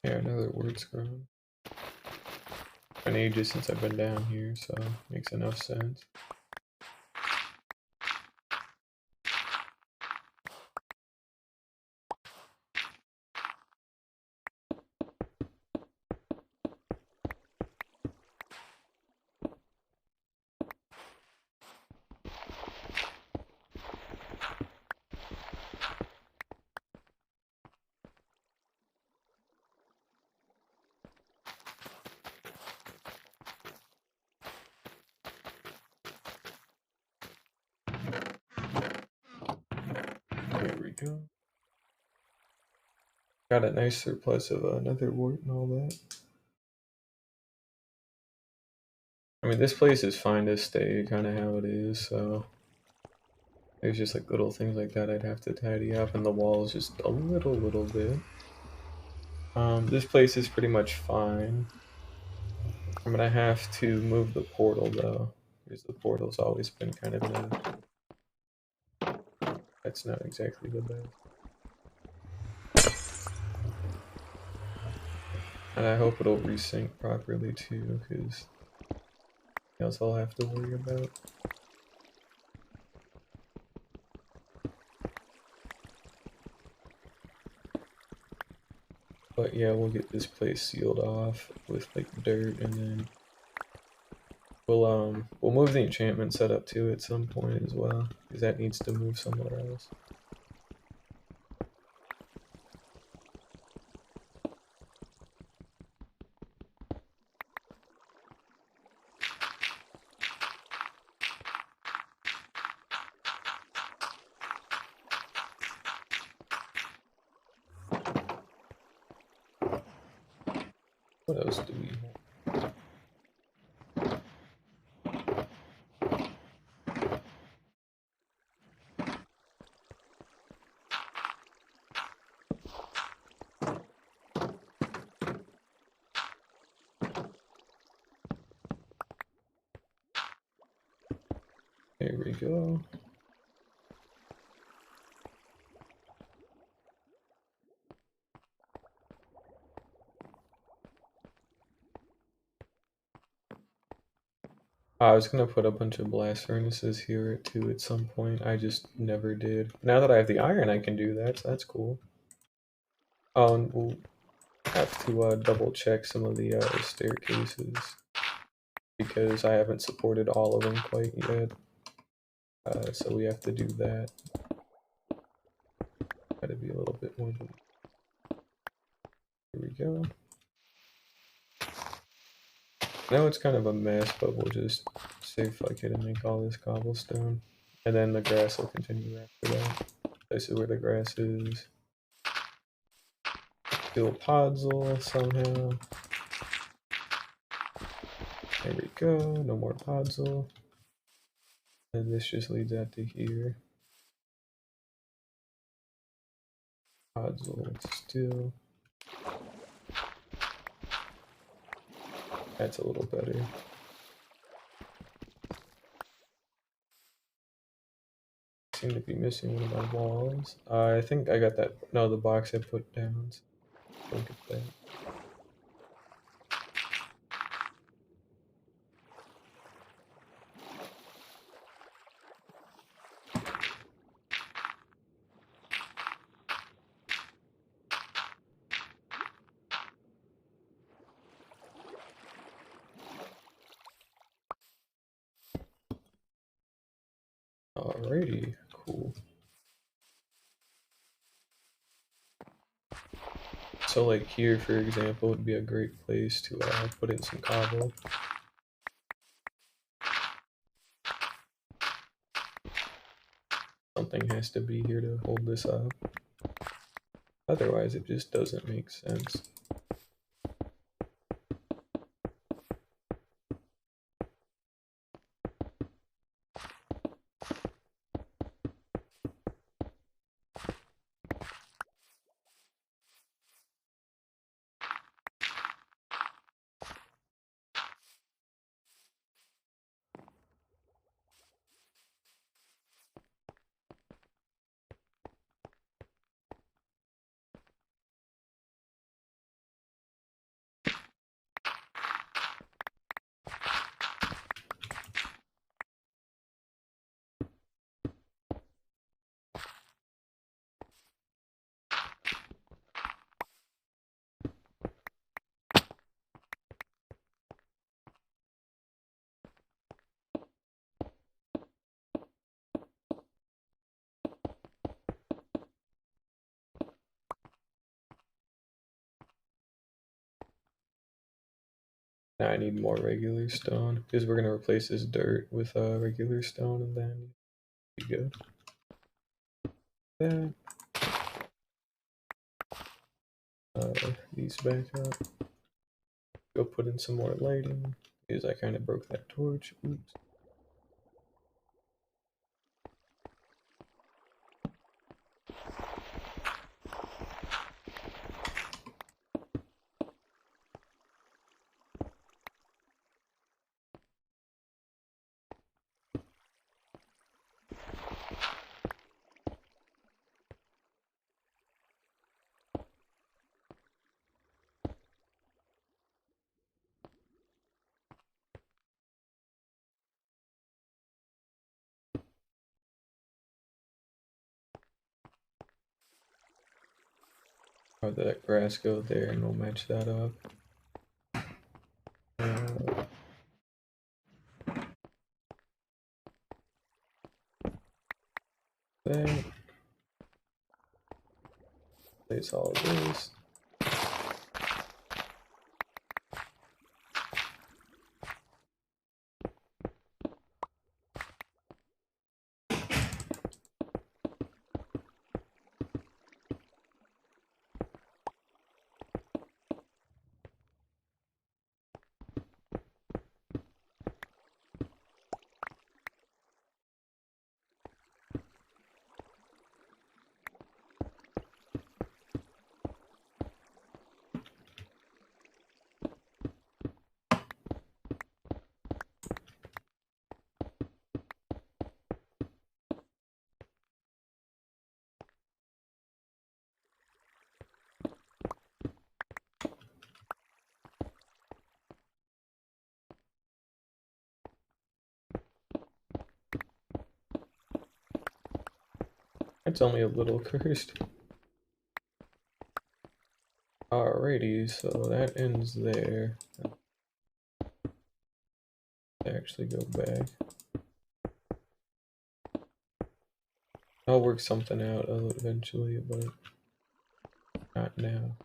Yeah, another wood's grown. Been ages since I've been down here, so makes enough sense. There we go. Got a nice surplus of another wart and all that. I mean, this place is fine to stay kind of how it is, so there's just like little things like that I'd have to tidy up, and the walls just a little bit. This place is pretty much fine. I'm gonna have to move the portal though, because the portal's always been kind of that's not exactly the best. And I hope it'll resync properly too, because else I'll have to worry about. But yeah, we'll get this place sealed off with like dirt, and then we'll move the enchantment setup to at some point as well, because that needs to move somewhere else. What else do we have? There we go. I was gonna put a bunch of blast furnaces here too at some point. I just never did. Now that I have the iron, I can do that, so that's cool. Oh, and we'll have to double check some of the staircases because I haven't supported all of them quite yet. So we have to do that. Gotta be a little bit more. Here we go. I know it's kind of a mess, but we'll just save fuck it and make all this cobblestone. And then the grass will continue after that. This is where the grass is. Kill Podzol somehow. There we go, no more Podzol. And this just leads out to here. Podzol still. That's a little better. Seem to be missing one of my walls. I think I got that. No, the box I put down. So look at that. Alrighty, cool. So like here, for example, would be a great place to put in some cobble. Something has to be here to hold this up. Otherwise, it just doesn't make sense. Now I need more regular stone because we're gonna replace this dirt with regular stone, and then you go. That these back up. Go put in some more lighting because I kind of broke that torch. Oops. Or that grass go there and we'll match that up. That. Place all this. It's only a little cursed. Alrighty, so that ends there. Actually go back. I'll work something out eventually, but not now.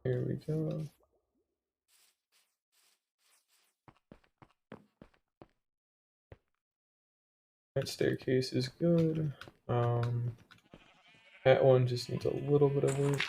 Here we go. That staircase is good. That one just needs a little bit of work.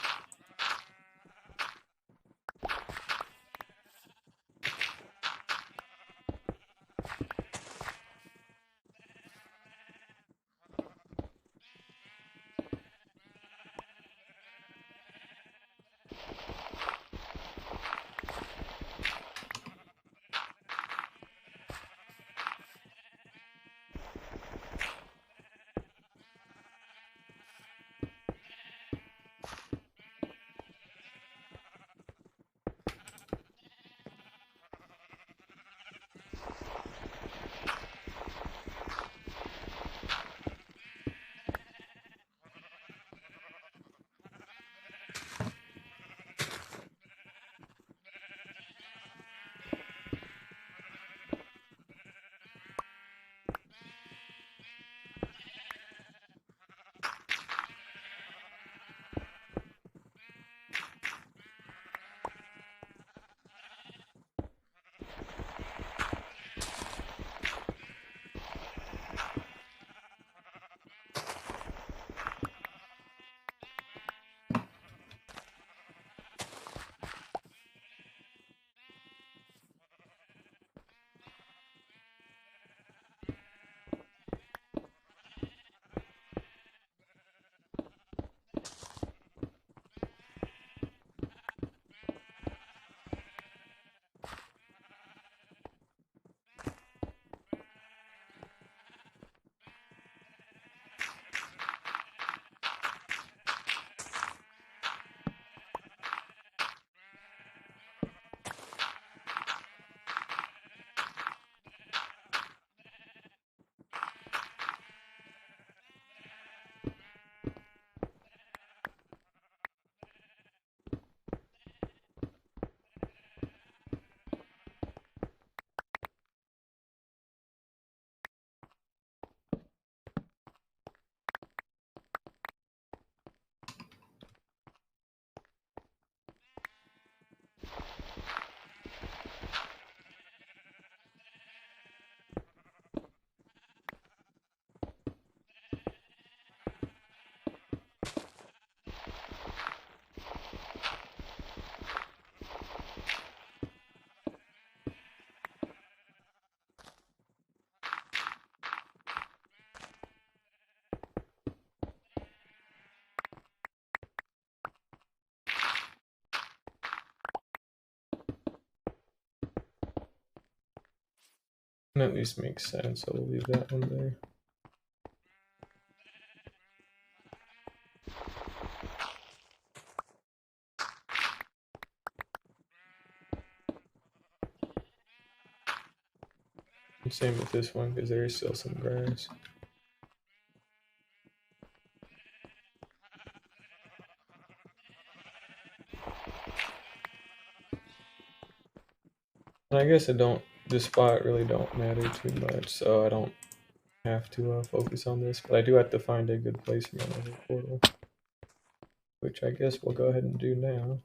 At least makes sense, so we'll leave that one there. And same with this one, because there is still some grass. And I guess this spot really don't matter too much, so I don't have to focus on this, but I do have to find a good place for another portal, which I guess we'll go ahead and do now.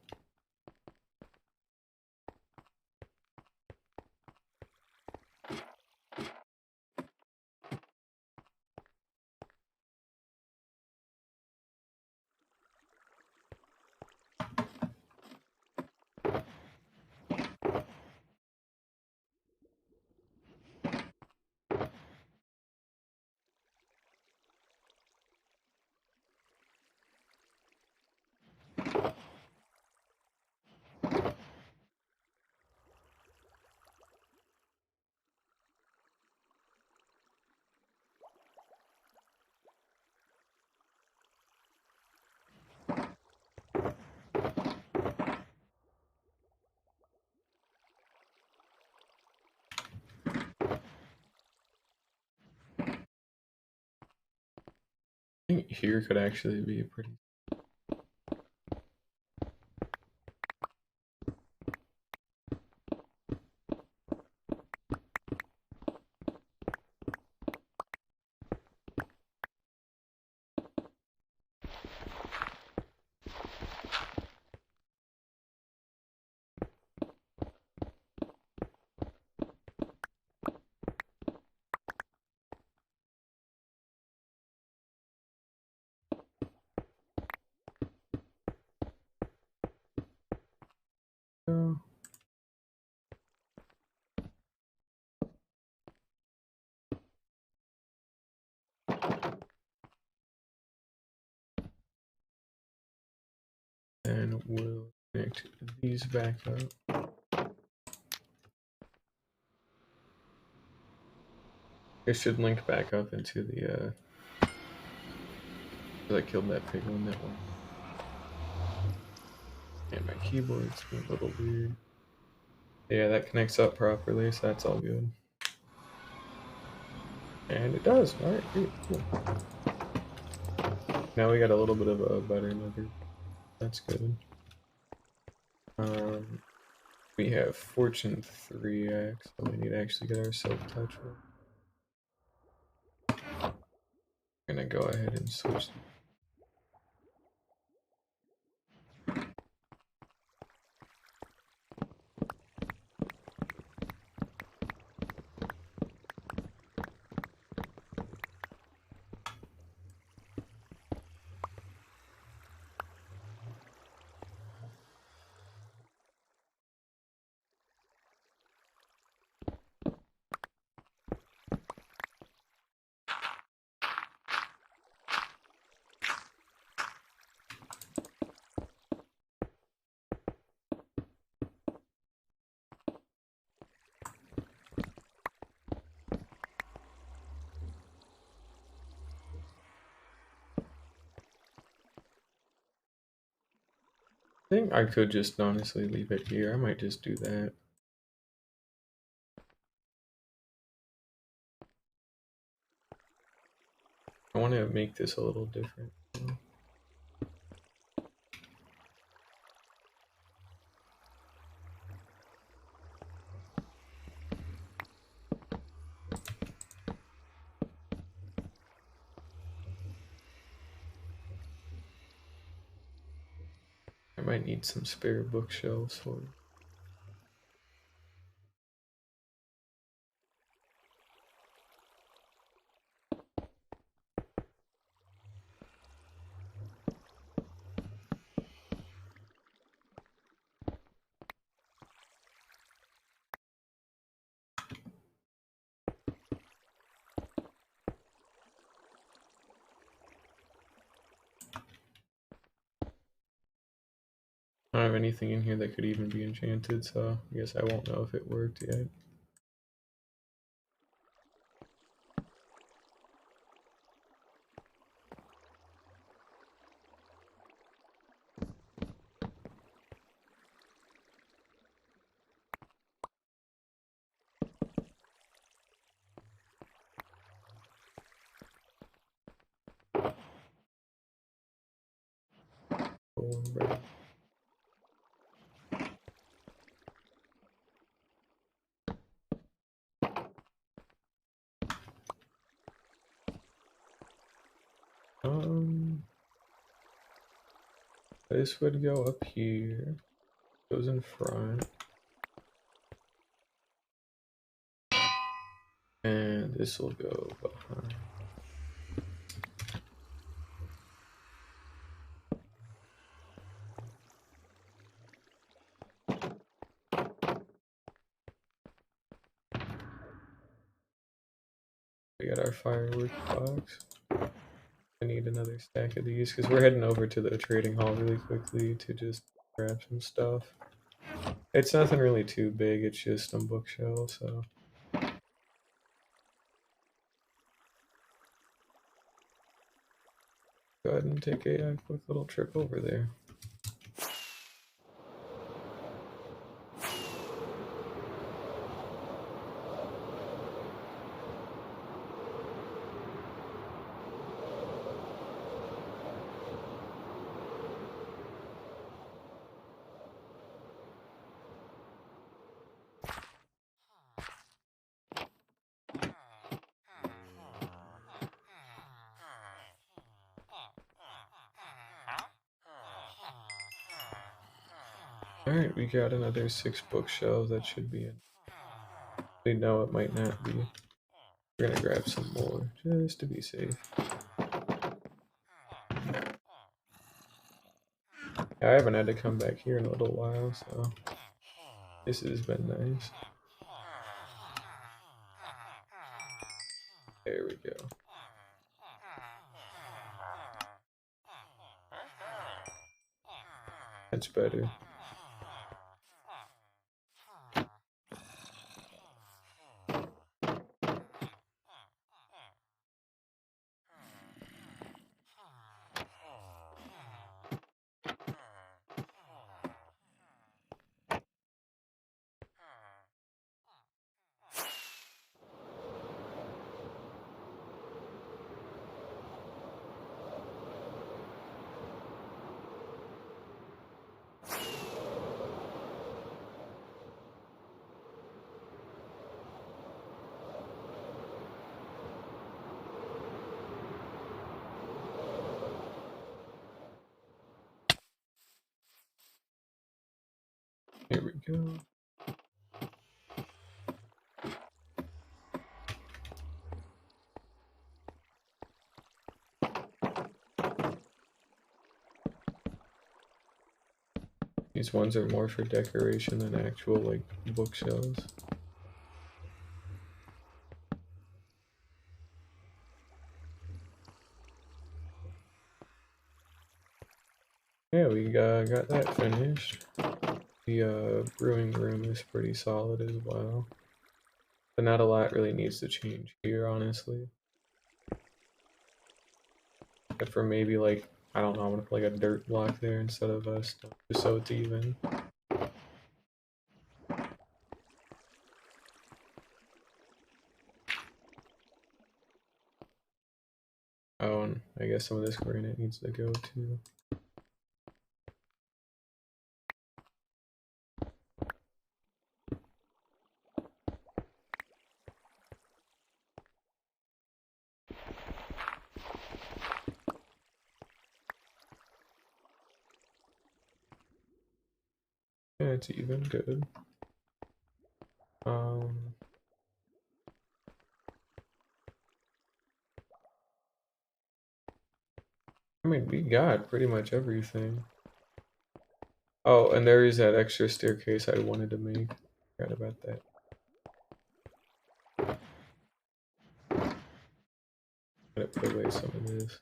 I think here could actually be a pretty... connect these back up. It should link back up into the, I killed that pig on that one. And my keyboard's a little weird. Yeah, that connects up properly, so that's all good. And it does. Alright, great, cool. Now we got a little bit of a better mother. That's good. We have Fortune 3x, so we need to actually get our self-touch one. I'm gonna go ahead and switch. I think I could just honestly leave it here. I might just do that. I want to make this a little different. I might need some spare bookshelves for it. I don't have anything in here that could even be enchanted, so I guess I won't know if it worked yet. Cool, right. This would go up here. Goes in front. And this will go behind. We got our fireworks box. I need another stack of these because we're heading over to the trading hall really quickly to just grab some stuff. It's nothing really too big, it's just some bookshelves, so. Go ahead and take a quick little trip over there. Alright, we got another 6 bookshelves that should be in. We know it might not be. We're gonna grab some more just to be safe. I haven't had to come back here in a little while, so this has been nice. There we go. That's better. go. These ones are more for decoration than actual, like, bookshelves. Yeah, we got that finished. The brewing room is pretty solid as well. But not a lot really needs to change here, honestly. Except for maybe, like, I don't know, I'm gonna put like a dirt block there instead of a stone, just so it's even. Oh, and I guess some of this granite needs to go too. Yeah, it's even good. I mean, we got pretty much everything. Oh, and there is that extra staircase I wanted to make. Forgot about that. Gotta put away some of this.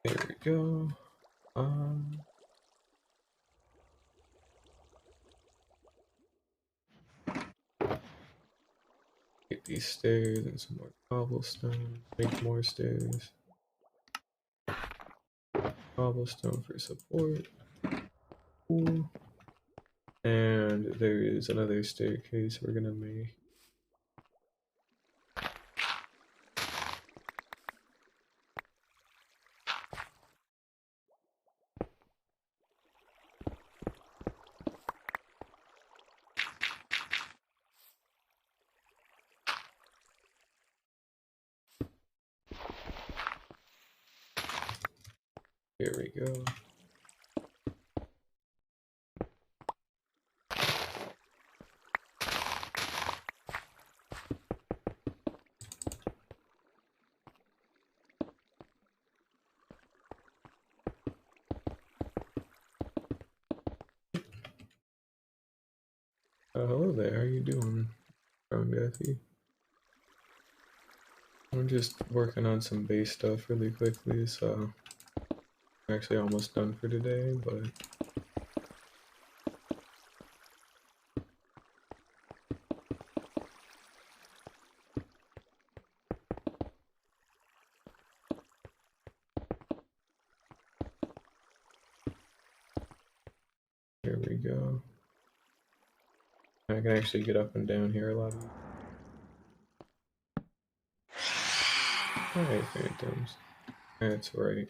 There we go. Get these stairs and some more cobblestone. Make more stairs. Cobblestone for support. Cool. And there is another staircase we're gonna make. Here we go. Hello there, how you doing, Brown Daffy? I'm just working on some base stuff really quickly, so I'm actually almost done for today, but here we go. I can actually get up and down here a lot easier. Hi, phantoms. That's right.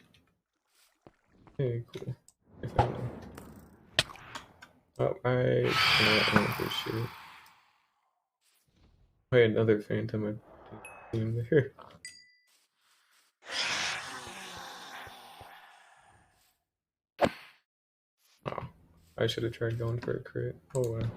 Hey, cool. I found him. Oh, I cannot want this shit. Wait, another phantom. I didn't see him there. Oh, I should have tried going for a crit. Oh well.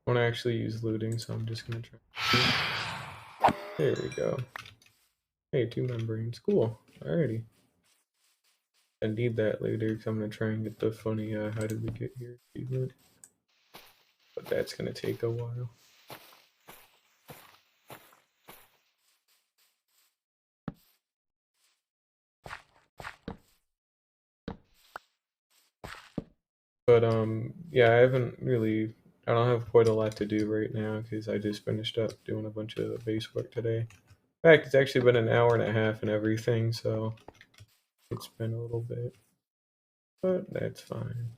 I want to actually use looting, so I'm just gonna try. There we go. Hey, 2 membranes. Cool. Alrighty. I need that later because I'm gonna try and get the funny how did we get here achievement. But that's gonna take a while. But yeah, I don't have quite a lot to do right now because I just finished up doing a bunch of base work today. In fact, it's actually been an hour and a half and everything, so it's been a little bit. But that's fine.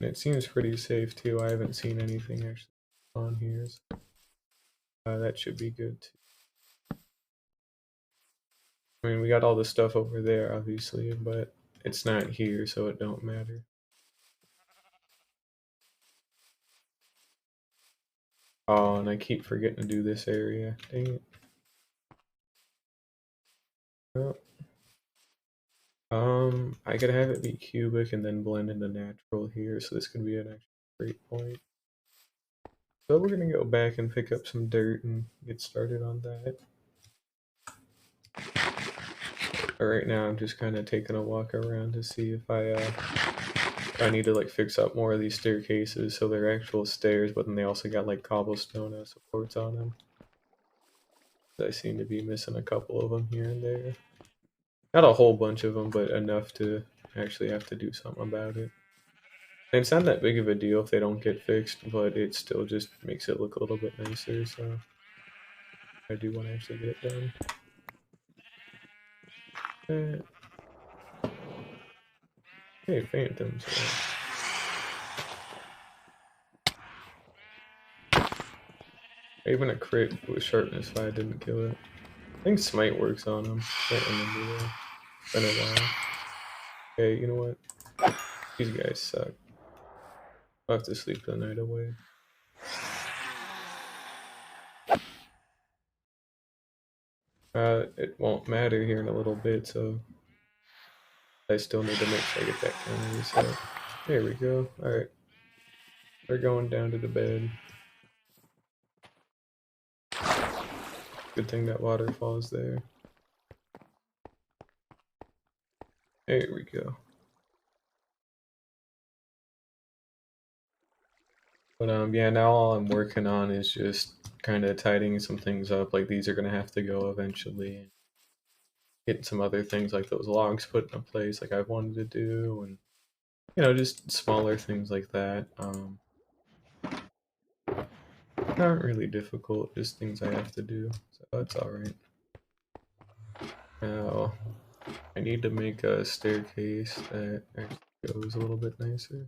And it seems pretty safe too. I haven't seen anything actually on here. So That should be good too. I mean, we got all the stuff over there, obviously, but it's not here, so it don't matter. Oh, and I keep forgetting to do this area. Dang it. Well, I could have it be cubic and then blend into natural here, so this could be an actually great point. So we're gonna go back and pick up some dirt and get started on that. But right now I'm just kind of taking a walk around to see if I need to like fix up more of these staircases so they're actual stairs, but then they also got like cobblestone as supports on them. I seem to be missing a couple of them here and there. Not a whole bunch of them, but enough to actually have to do something about it. And it's not that big of a deal if they don't get fixed, but it still just makes it look a little bit nicer, so I do want to actually get it done. Hey, phantoms. Even a crit with sharpness 5 didn't kill it. I think smite works on him. Can't remember though. It's been a while. Okay, you know what? These guys suck. I'll have to sleep the night away. It won't matter here in a little bit, so I still need to make sure I get that counter reset. There we go. Alright. We're going down to the bed. Good thing that waterfall's there. There we go. But yeah, now all I'm working on is just kind of tidying some things up. Like these are gonna have to go eventually. Getting some other things like those logs put in place like I wanted to do, and you know, just smaller things like that. Not really difficult, just things I have to do, so that's alright. Now, I need to make a staircase that actually goes a little bit nicer.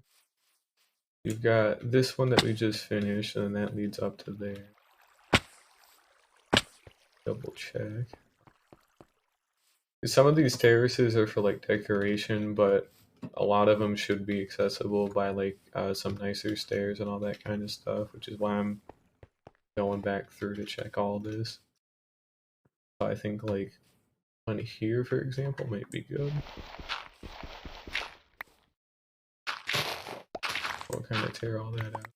You've got this one that we just finished, and that leads up to there. Double check. Some of these terraces are for like decoration, but a lot of them should be accessible by like some nicer stairs and all that kind of stuff, which is why I'm going back through to check all this. I think like on here, for example, might be good. We'll kind of tear all that out.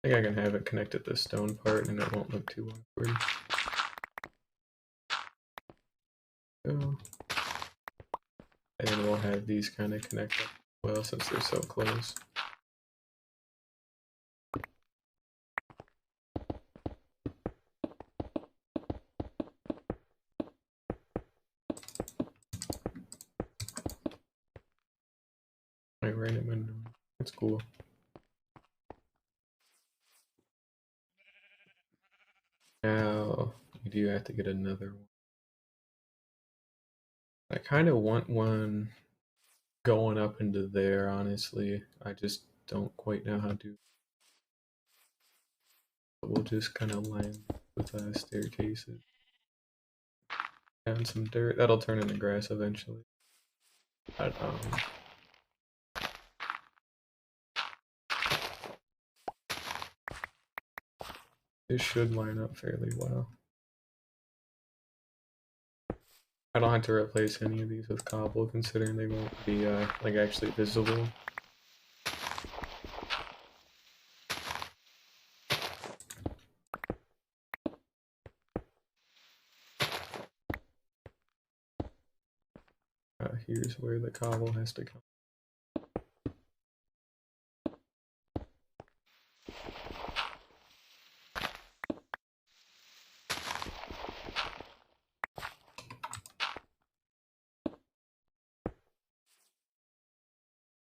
I think I can have it connected to the stone part and it won't look too awkward. So, and then we'll have these kind of connected well since they're so close. I ran it into. That's cool. Now, we do have to get another one. I kind of want one going up into there, honestly. I just don't quite know how to. But we'll just kind of line with staircases. And some dirt. That'll turn into grass eventually. But, this should line up fairly well. I don't have to replace any of these with cobble, considering they won't be like actually visible. Here's where the cobble has to come.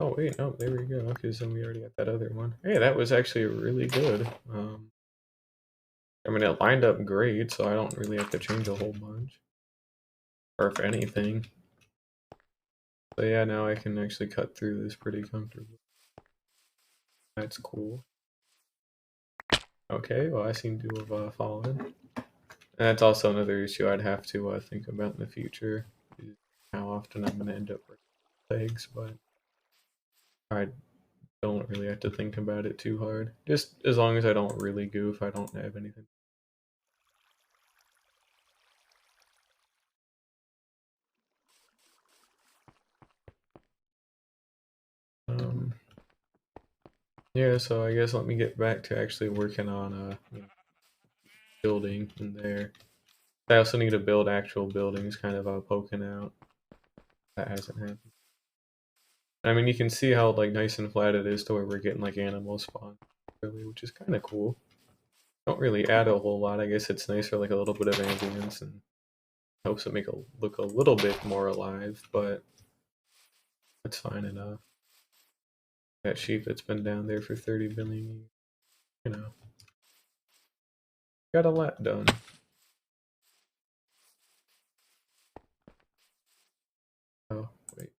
Oh wait, no, there we go. Okay, so we already got that other one. Hey, that was actually really good. I mean, it lined up great, so I don't really have to change a whole bunch. Or if anything. So yeah, now I can actually cut through this pretty comfortably. That's cool. Okay, well I seem to have fallen. And that's also another issue I'd have to think about in the future, is how often I'm going to end up breaking legs, but I don't really have to think about it too hard. Just as long as I don't really goof, I don't have anything. Um, yeah, so I guess let me get back to actually working on building in there. I also need to build actual buildings, kind of poking out. That hasn't happened. I mean, you can see how like nice and flat it is to where we're getting like animal spawn, really, which is kind of cool. Don't really add a whole lot. I guess it's nice for like a little bit of ambience and helps it make it look a little bit more alive, but it's fine enough. That sheep that's been down there for 30 billion years, you know, got a lot done. Oh, wait.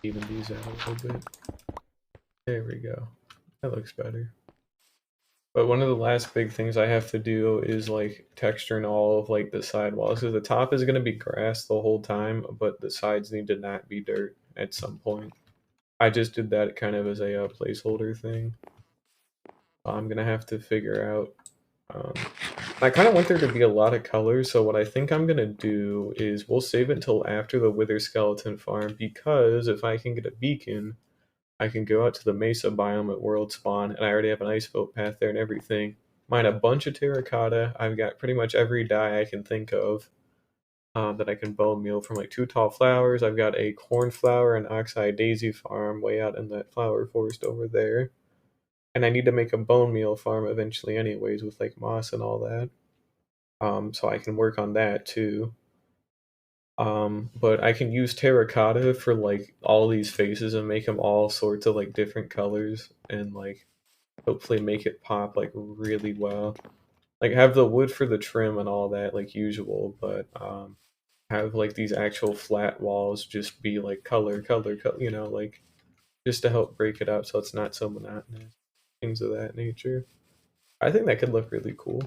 Even these out a little bit. There we go. That looks better. But one of the last big things I have to do is like texturing all of like the sidewalls. So the top is going to be grass the whole time, but the sides need to not be dirt at some point. I just did that kind of as a placeholder thing. I'm going to have to figure out. I kind of want there to be a lot of colors, so what I think I'm going to do is we'll save it until after the Wither Skeleton farm, because if I can get a beacon, I can go out to the Mesa biome at World Spawn, and I already have an ice boat path there and everything. Mine a bunch of terracotta. I've got pretty much every dye I can think of that I can bone meal from like 2 tall flowers. I've got a cornflower and oxeye daisy farm way out in that flower forest over there. And I need to make a bone meal farm eventually anyways with like moss and all that. So I can work on that too. But I can use terracotta for like all these faces and make them all sorts of like different colors and like hopefully make it pop like really well. Like have the wood for the trim and all that like usual, but have like these actual flat walls just be like color, you know, like just to help break it up so it's not so monotonous. Things of that nature. I think that could look really cool.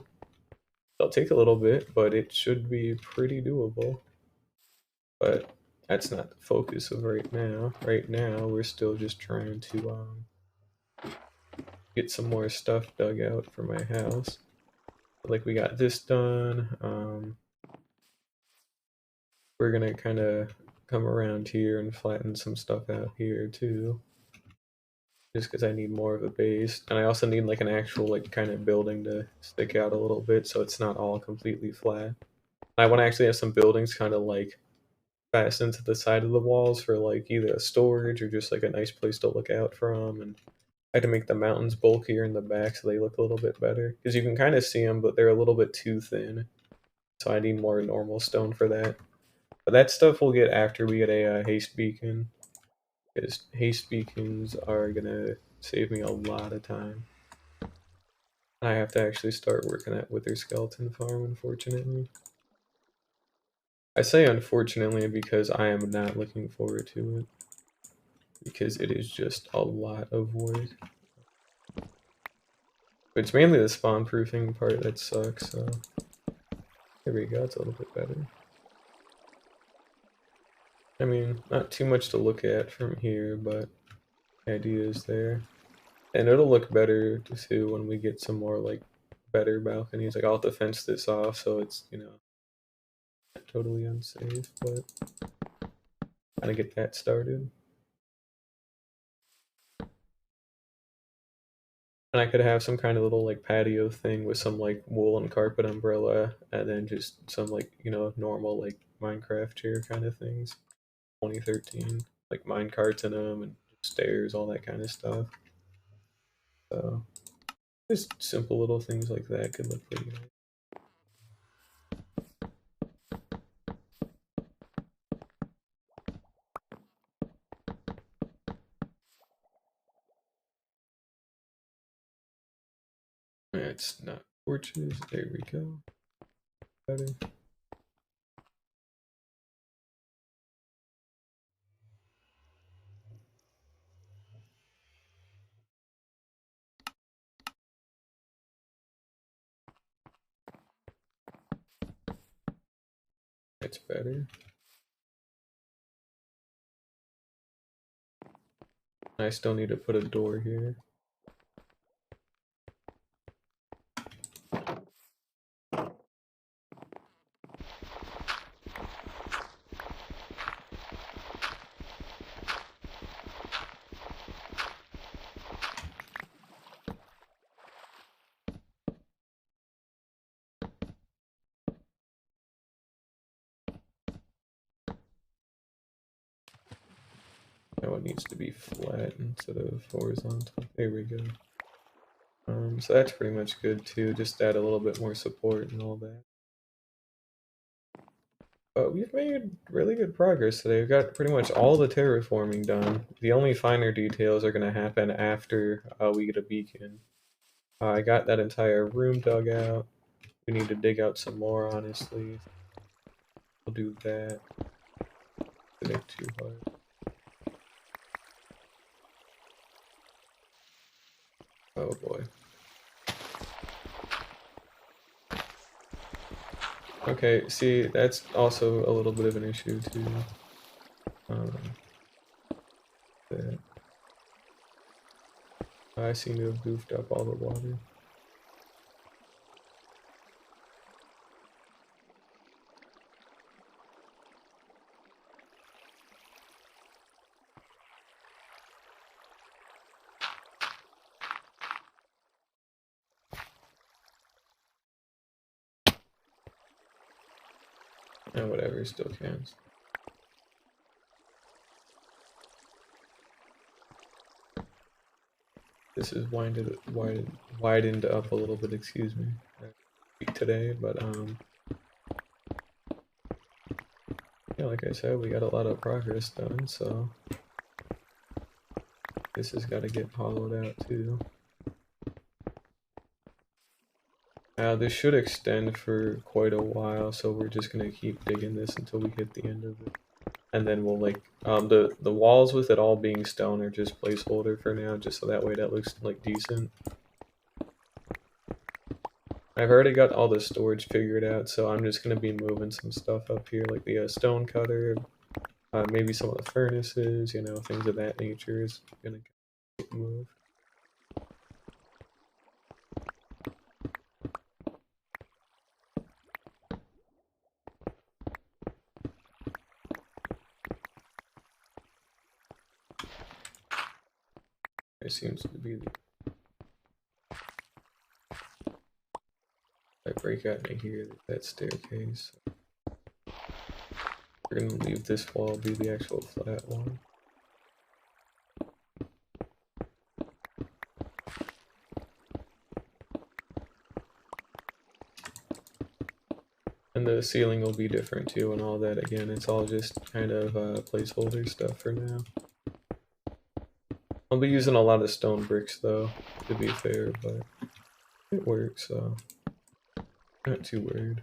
It'll take a little bit, but it should be pretty doable. But that's not the focus of right now. Right now, we're still just trying to get some more stuff dug out for my house. Like we got this done. We're gonna kind of come around here and flatten some stuff out here too. Just because I need more of a base. And I also need like an actual like kind of building to stick out a little bit so it's not all completely flat. I want to actually have some buildings kind of like fastened to the side of the walls for like either a storage or just like a nice place to look out from. And I had to make the mountains bulkier in the back so they look a little bit better. Because you can kind of see them, but they're a little bit too thin. So I need more normal stone for that. But that stuff we'll get after we get a haste beacon. Because haste beacons are going to save me a lot of time. I have to actually start working at Wither Skeleton Farm, unfortunately. I say unfortunately because I am not looking forward to it. Because it is just a lot of work. It's mainly the spawn proofing part that sucks, so there we go, it's a little bit better. I mean, not too much to look at from here, but the idea is there. And it'll look better too when we get some more like better balconies. Like I'll have to fence this off so it's, you know, not totally unsafe, but kind of get that started. And I could have some kind of little like patio thing with some like woolen carpet umbrella and then just some like, you know, normal like Minecraft chair kind of things. 2013, like mine carts in them and stairs, all that kind of stuff. So just simple little things like that could look pretty nice. It's not torches. There we go. Better. It's better. I still need to put a door here. Now it needs to be flat instead of horizontal. There we go. So that's pretty much good too. Just add a little bit more support and all that. But we've made really good progress today. We've got pretty much all the terraforming done. The only finer details are going to happen after we get a beacon. I got that entire room dug out. We need to dig out some more, honestly. We'll do that. Didn't make too hard. Oh boy. Okay, see, that's also a little bit of an issue too. That I seem to have goofed up all the water. Oh, whatever, still counts. This is widened up a little bit, excuse me, today, but yeah, like I said, we got a lot of progress done, so this has got to get hollowed out too. Now this should extend for quite a while, so we're just gonna keep digging this until we hit the end of it. And then we'll like, the walls with it all being stone are just placeholder for now, just so that way that looks like decent. I've already got all the storage figured out, so I'm just gonna be moving some stuff up here, like the stone cutter, maybe some of the furnaces, you know, things of that nature is gonna get moved. There seems to be the... If I break out in here, that staircase. We're gonna leave this wall be the actual flat one. And the ceiling will be different too and all that. Again, it's all just kind of placeholder stuff for now. I'll be using a lot of stone bricks though, to be fair, but it works, so not too worried.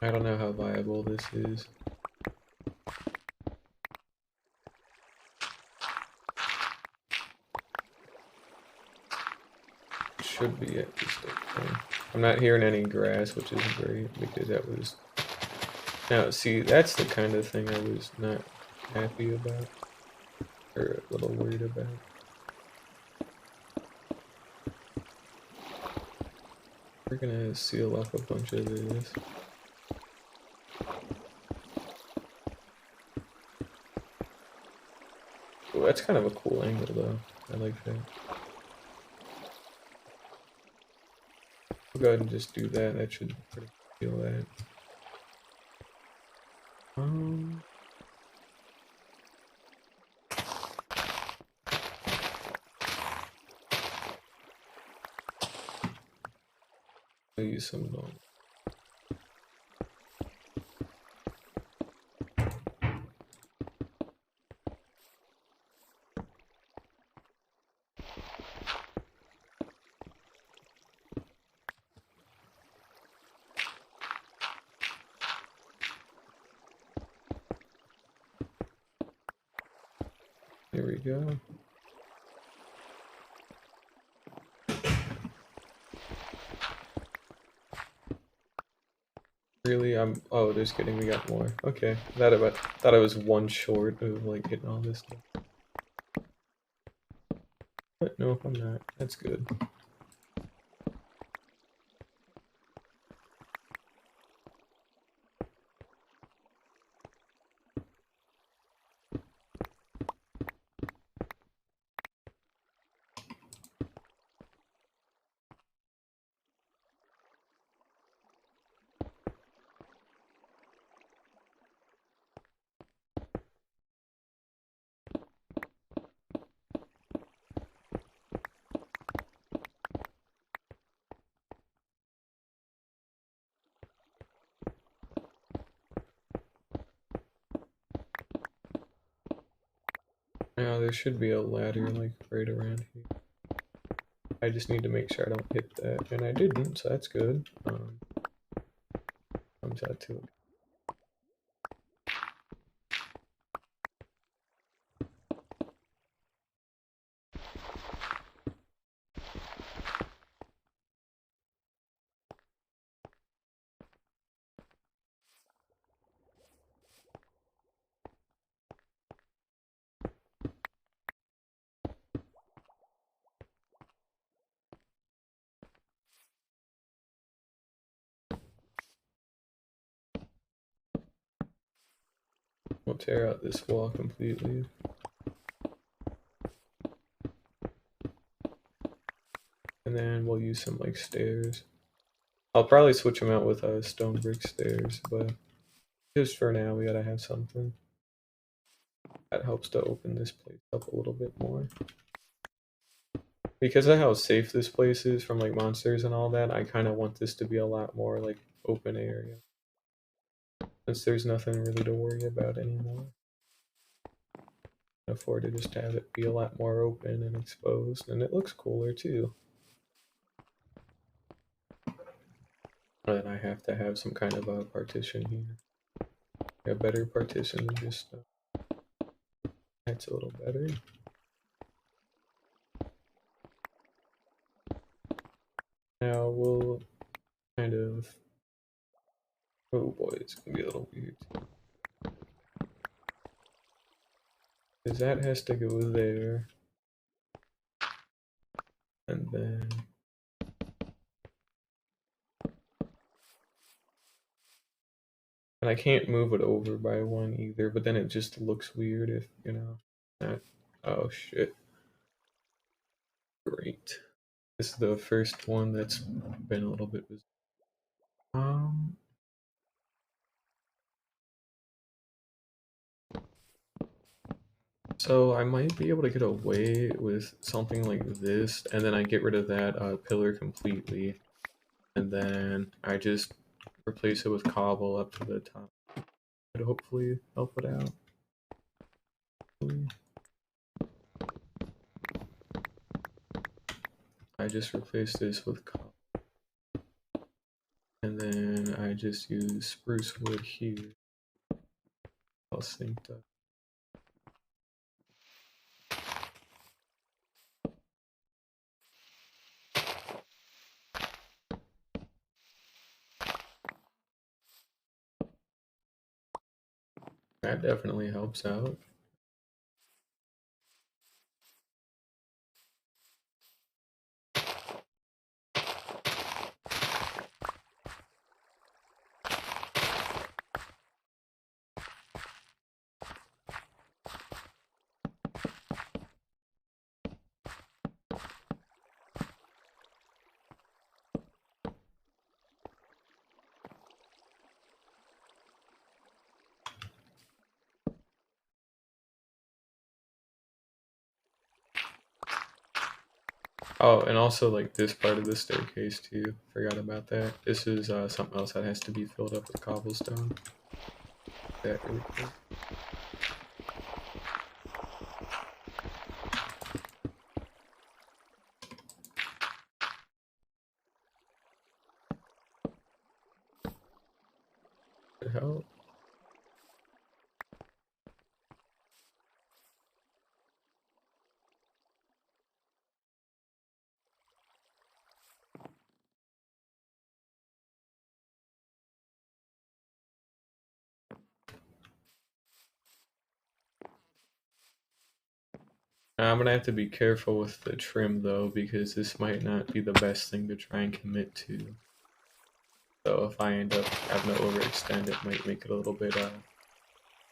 I don't know how viable this is. Should be at least okay. I'm not hearing any grass, which is great, because that was... Now, see, that's the kind of thing I was not happy about, or a little worried about. We're gonna seal up a bunch of this. Oh, that's kind of a cool angle though. I like that. We'll go ahead and just do that. That should pretty feel that. I'll use some normal. There we go. Really? Oh, just kidding, we got more. Okay. Thought I was one short of like getting all this stuff. But no, I'm not. That's good. Now there should be a ladder like right around here. I just need to make sure I don't hit that, and I didn't, so that's good. Comes out to it. We'll tear out this wall completely. And then we'll use some like stairs. I'll probably switch them out with stone brick stairs, but just for now we gotta have something. That helps to open this place up a little bit more. Because of how safe this place is from like monsters and all that, I kind of want this to be a lot more like open area. Since there's nothing really to worry about anymore. I can afford to just have it be a lot more open and exposed, and it looks cooler too. But I have to have some kind of a partition here. A better partition than just that's a little better. Now we'll kind of oh boy, it's gonna be a little weird. Because that has to go there. And then and I can't move it over by one either, but then it just looks weird if, you know, that. Oh shit. Great. This is the first one that's been a little bit bizarre. So I might be able to get away with something like this, and then I get rid of that pillar completely, and then I just replace it with cobble up to the top. It'll hopefully help it out. I just replace this with cobble. And then I just use spruce wood here. All synced up. That definitely helps out. Oh, and also like this part of the staircase too. Forgot about that. This is something else that has to be filled up with cobblestone. That really quick. The hell? I'm gonna have to be careful with the trim though, because this might not be the best thing to try and commit to. So if I end up having to overextend, it might make it a little bit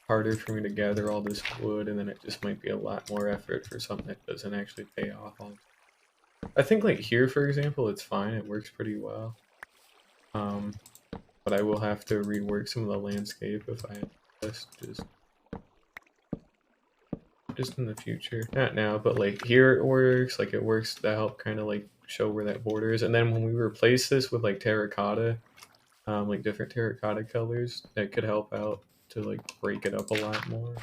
harder for me to gather all this wood, and then it just might be a lot more effort for something that doesn't actually pay off. I think like here, for example, it's fine. It works pretty well. But I will have to rework some of the landscape if I just in the future. Not now, but like here it works. Like it works to help kind of like show where that border is. And then when we replace this with like terracotta, like different terracotta colors, that could help out to like break it up a lot more.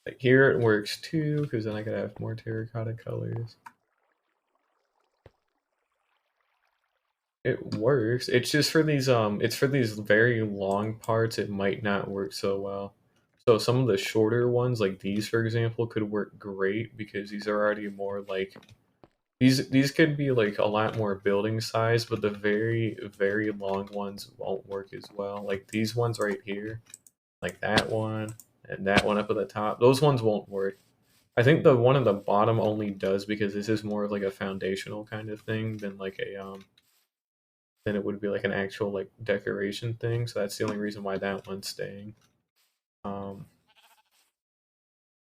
Like here it works too, because then I could have more terracotta colors. It works. It's just for these it's for these very long parts it might not work so well. So some of the shorter ones like these for example could work great because these are already more like these could be like a lot more building size, but the very long ones won't work as well. Like these ones right here, like that one and that one up at the top. Those ones won't work. I think the one at the bottom only does because this is more of like a foundational kind of thing than like a then it would be like an actual like decoration thing. So that's the only reason why that one's staying. Um,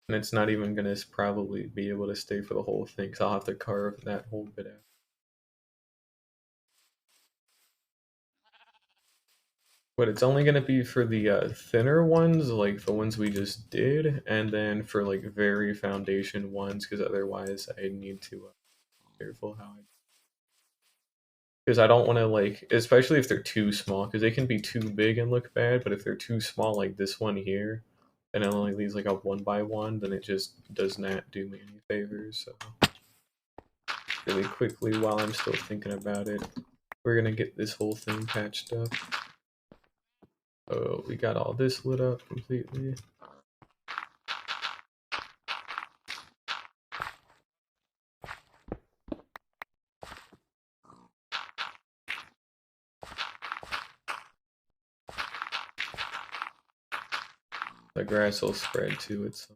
and it's not even gonna probably be able to stay for the whole thing, so I'll have to carve that whole bit out. But it's only gonna be for the thinner ones, like the ones we just did, and then for like very foundation ones, because otherwise I need to be careful how I. Because I don't want to like, especially if they're too small, because they can be too big and look bad. But if they're too small, like this one here, and it only leaves like a 1x1, then it just does not do me any favors. So really quickly, while I'm still thinking about it, we're gonna get this whole thing patched up. Oh, we got all this lit up completely. The grass will spread too. It's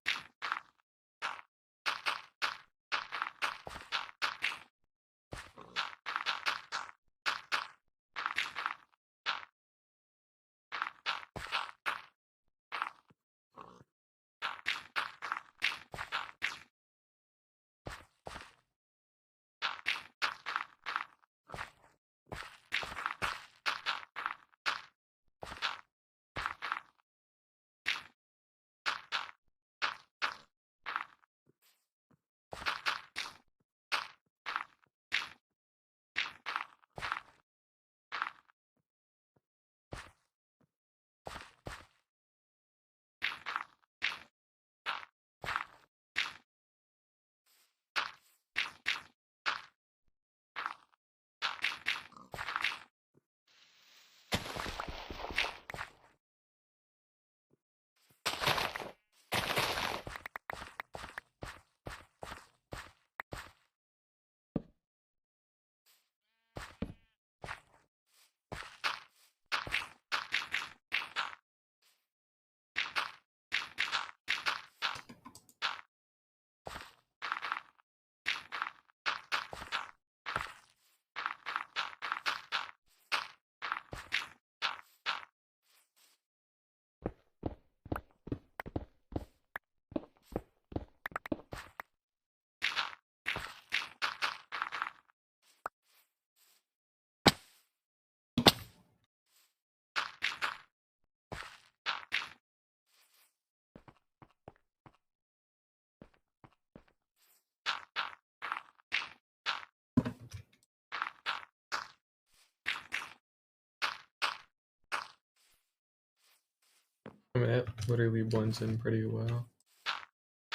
I mean, that literally blends in pretty well.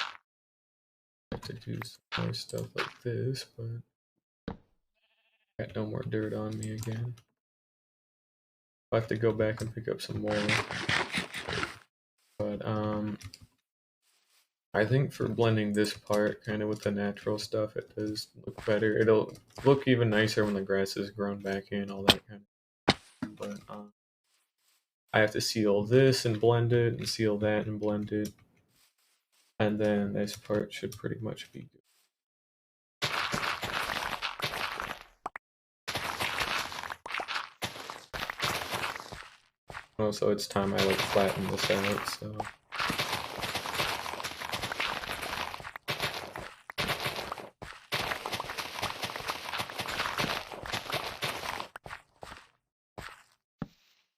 I have to do some more stuff like this, but got no more dirt on me again. I'll have to go back and pick up some more. But I think for blending this part kind of with the natural stuff, it does look better. It'll look even nicer when the grass is grown back in, all that kind of stuff. But I have to seal this and blend it, and seal that and blend it. And then this part should pretty much be good. Also, it's time I like flatten this out, so.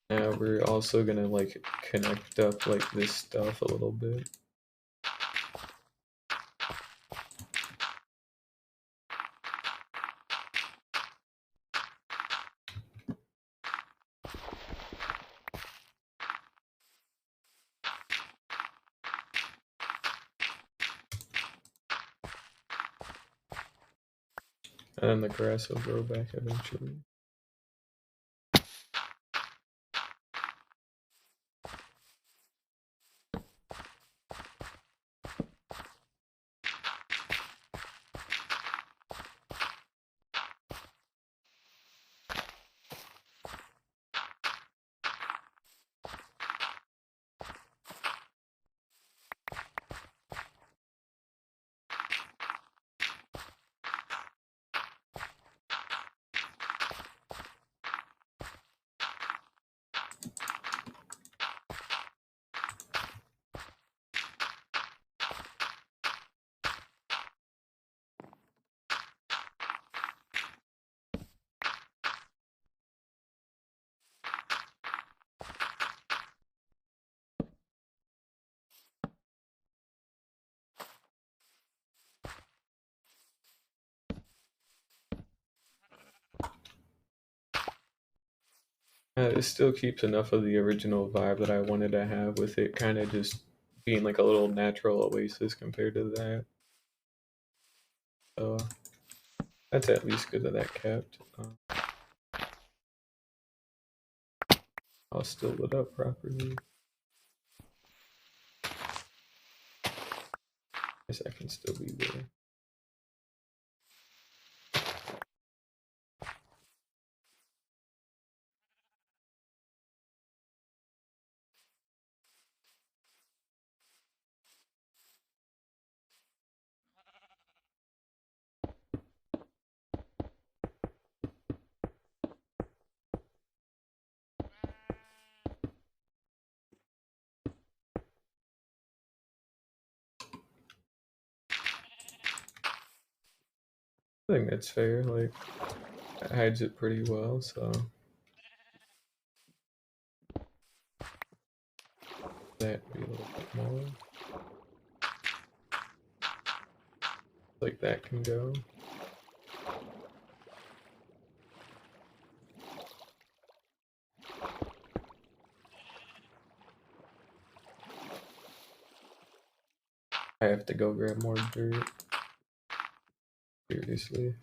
Now we're also gonna like connect up like this stuff a little bit. And then the grass will grow back eventually. It still keeps enough of the original vibe that I wanted to have with it kind of just being like a little natural oasis compared to that. So that's at least good that that kept. I'll still lit up properly. Guess I can still be there. I think that's fair. Like, it hides it pretty well, so. That be a little bit more. Like, that can go. I have to go grab more dirt. Seriously.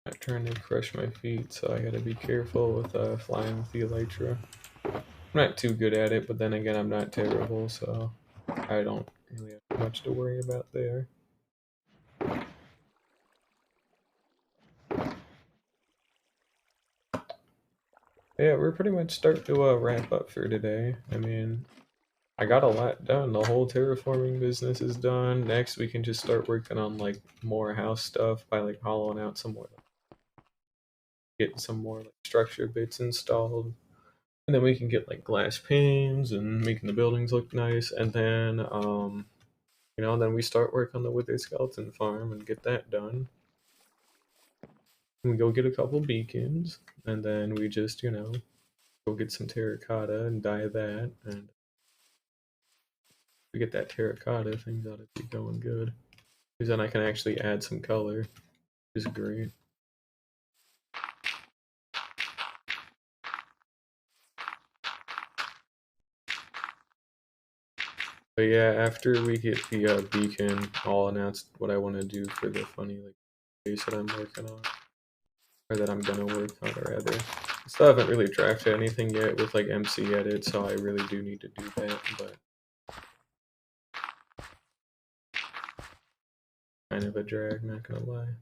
I'm trying to crush my feet, so I gotta be careful with flying with the elytra. I'm not too good at it, but then again, I'm not terrible, so I don't really have much to worry about there. Yeah, we're pretty much starting to wrap up for today. I mean, I got a lot done. The whole terraforming business is done. Next, we can just start working on like more house stuff by like hollowing out some more, getting some more like structure bits installed, and then we can get like glass panes and making the buildings look nice. And then, then we start work on the withered skeleton farm and get that done. And we go get a couple beacons, and then we just go get some terracotta and dye that, and we get that terracotta, things ought to be going good. Because then I can actually add some color, which is great. But yeah, after we get the beacon, I'll announce what I want to do for the funny like base that I'm working on, or that I'm gonna work on, rather. I still haven't really drafted anything yet with like MC edit, so I really do need to do that. But kind of a drag, not gonna lie.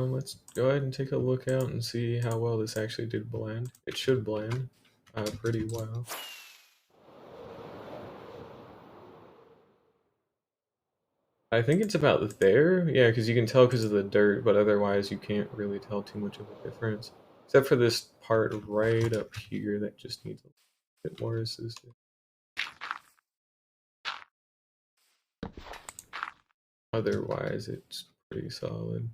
Let's go ahead and take a look out and see how well this actually did blend. It should blend pretty well. I think it's about there, yeah, because you can tell because of the dirt, but otherwise you can't really tell too much of a difference. Except for this part right up here that just needs a bit more assistance. Otherwise, it's pretty solid.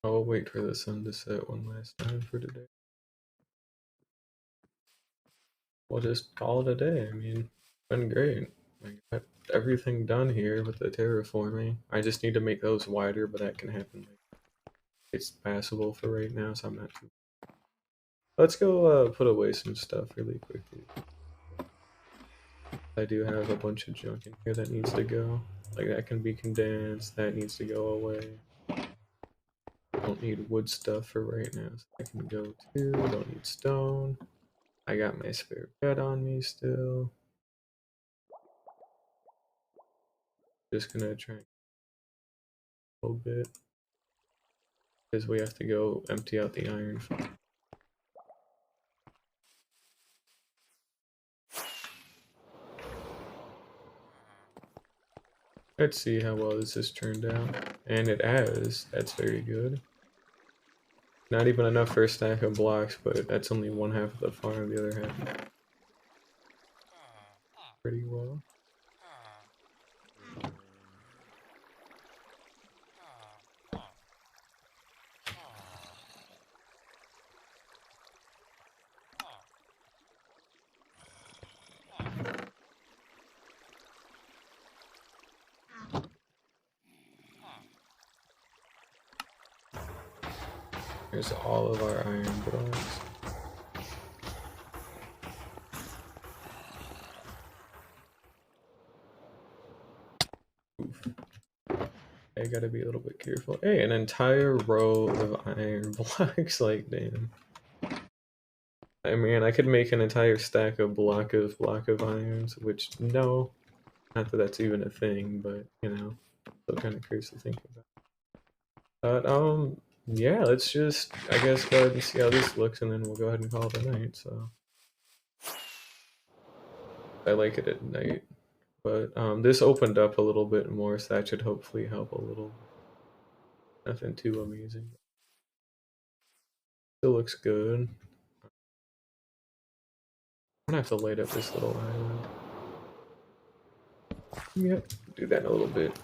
I'll wait for the sun to set one last time for today. We'll just call it a day. I mean, it's been great. I got everything done here with the terraforming. I just need to make those wider, but that can happen. Like, it's passable for right now, so I'm not too. Let's go put away some stuff really quickly. I do have a bunch of junk in here that needs to go. Like that can be condensed, that needs to go away. Don't need wood stuff for right now, so I can go too. Don't need stone. I got my spare bed on me still. Just gonna try a little bit. Because we have to go empty out the iron. Let's see how well this has turned out. And it has. That's very good. Not even enough for a stack of blocks, but that's only one half of the farm, the other half. Pretty well. Here's all of our iron blocks. Oof. I gotta be a little bit careful. Hey, an entire row of iron blocks, like damn. I mean, I could make an entire stack of block of irons, which no, not that that's even a thing, but you know, still kind of crazy to think about. But yeah, let's just I guess go ahead and see how this looks, and then we'll go ahead and call it a night. So I like it at night, but this opened up a little bit more, so that should hopefully help a little. Nothing too amazing. Still looks good. I'm gonna have to light up this little island. Yep, do that in a little bit.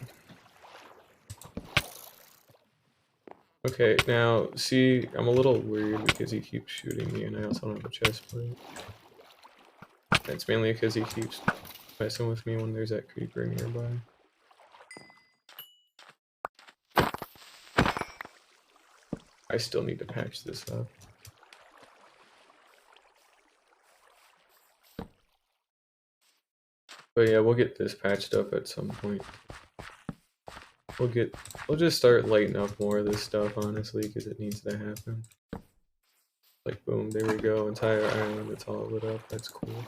Okay, now, see, I'm a little worried because he keeps shooting me and I also don't have a chest plate. That's mainly because he keeps messing with me when there's that creeper nearby. I still need to patch this up. But yeah, we'll get this patched up at some point. We'll just start lighting up more of this stuff, honestly, because it needs to happen. Like, boom, there we go, entire island, it's all lit up, that's cool.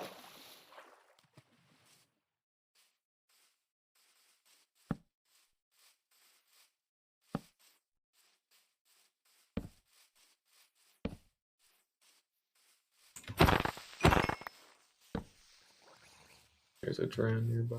There's a drown nearby.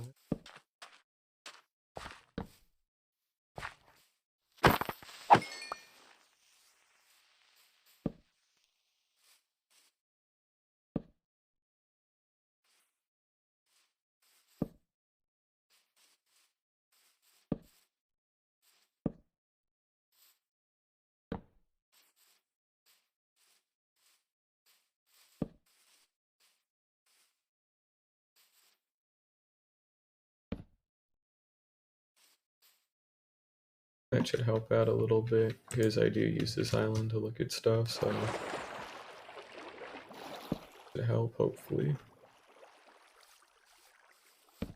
That should help out a little bit, because I do use this island to look at stuff, so to help, hopefully. I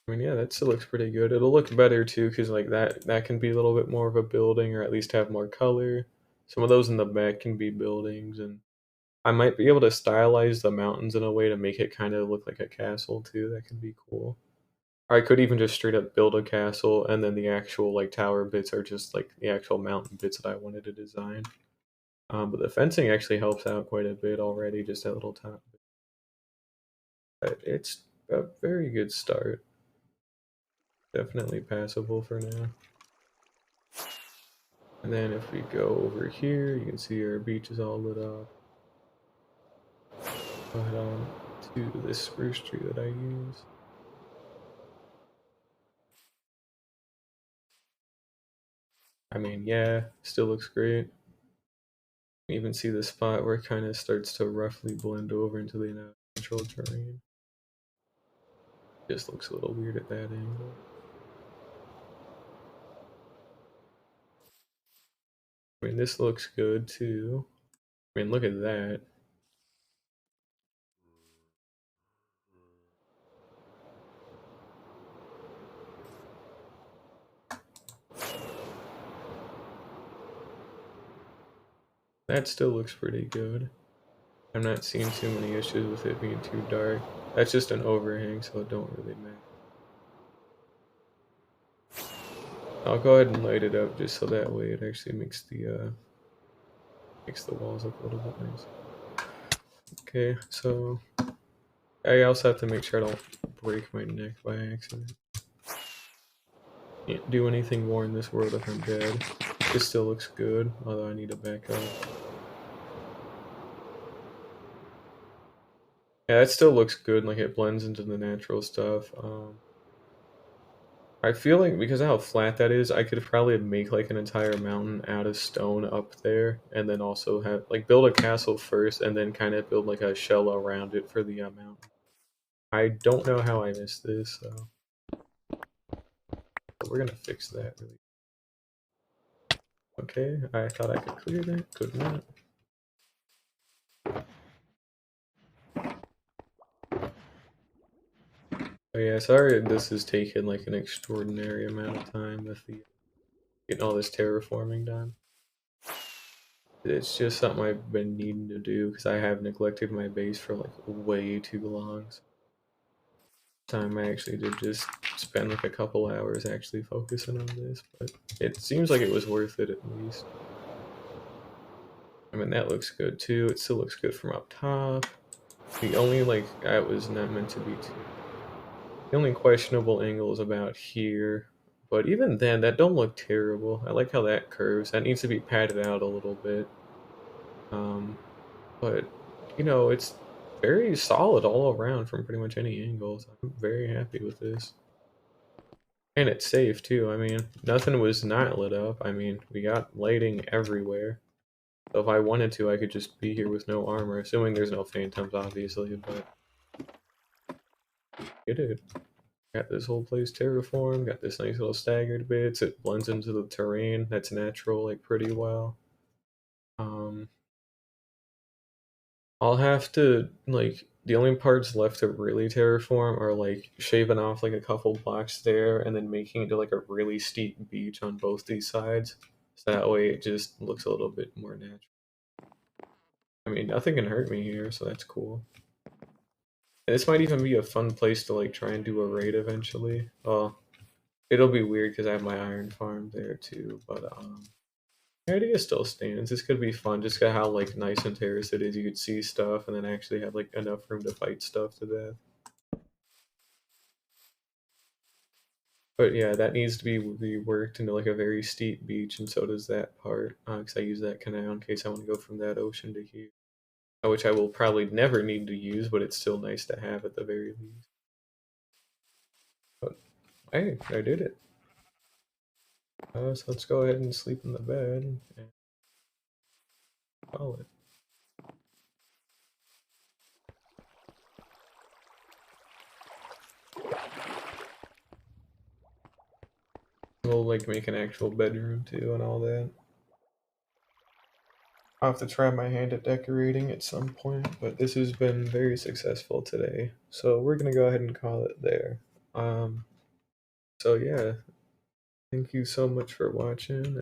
mean, yeah, that still looks pretty good. It'll look better too, because like that can be a little bit more of a building, or at least have more color. Some of those in the back can be buildings, and I might be able to stylize the mountains in a way to make it kind of look like a castle too. That can be cool. Or I could even just straight up build a castle, and then the actual like tower bits are just like the actual mountain bits that I wanted to design. But the fencing actually helps out quite a bit already, just that little top. But it's a very good start. Definitely passable for now. And then if we go over here, you can see our beach is all lit up. Go head on to this spruce tree that I use. I mean, yeah, still looks great. You even see the spot where it kind of starts to roughly blend over into the natural terrain. Just looks a little weird at that angle. I mean, this looks good too. I mean, look at that. That still looks pretty good. I'm not seeing too many issues with it being too dark. That's just an overhang, so it don't really matter. I'll go ahead and light it up just so that way it actually makes the walls look a little bit nice. Okay, so I also have to make sure I don't break my neck by accident. Can't do anything more in this world if I'm dead. This still looks good, although I need to back up. Yeah, it still looks good, like it blends into the natural stuff. I feel like because of how flat that is, I could probably make like an entire mountain out of stone up there, and then also have like build a castle first, and then kind of build like a shell around it for the mountain. I don't know how I missed this, so but we're gonna fix that really. Okay, I thought I could clear that, could not. Oh yeah, sorry this has taken like an extraordinary amount of time with the getting all this terraforming done. It's just something I've been needing to do because I have neglected my base for like way too long. So time I actually did just spend like a couple hours actually focusing on this, but it seems like it was worth it at least. I mean, that looks good too. It still looks good from up top. The only like that was not meant to be too. The only questionable angle is about here, but even then, that don't look terrible. I like how that curves. That needs to be padded out a little bit. But you know, it's very solid all around from pretty much any angles. I'm very happy with this. And it's safe too. I mean, nothing was not lit up. I mean, we got lighting everywhere. So if I wanted to, I could just be here with no armor, assuming there's no phantoms, obviously, but it did. Got this whole place terraformed, got this nice little staggered bits, it blends into the terrain that's natural, like, pretty well. I'll have to, like, the only parts left to really terraform are, like, shaving off, like, a couple blocks there, and then making it to, like, a really steep beach on both these sides. So that way it just looks a little bit more natural. I mean, nothing can hurt me here, so that's cool. And this might even be a fun place to, like, try and do a raid eventually. Well, it'll be weird because I have my iron farm there too, but, The idea still stands. This could be fun, just got how like nice and terraced it is. You could see stuff and then actually have like enough room to fight stuff to death. But yeah, that needs to be reworked into like a very steep beach, and so does that part. Because I use that canal in case I want to go from that ocean to here, which I will probably never need to use, but it's still nice to have at the very least. But hey, I did it. So let's go ahead and sleep in the bed and call it. We'll like make an actual bedroom too and all that. I'll have to try my hand at decorating at some point, but this has been very successful today. So we're gonna go ahead and call it there. So yeah, thank you so much for watching.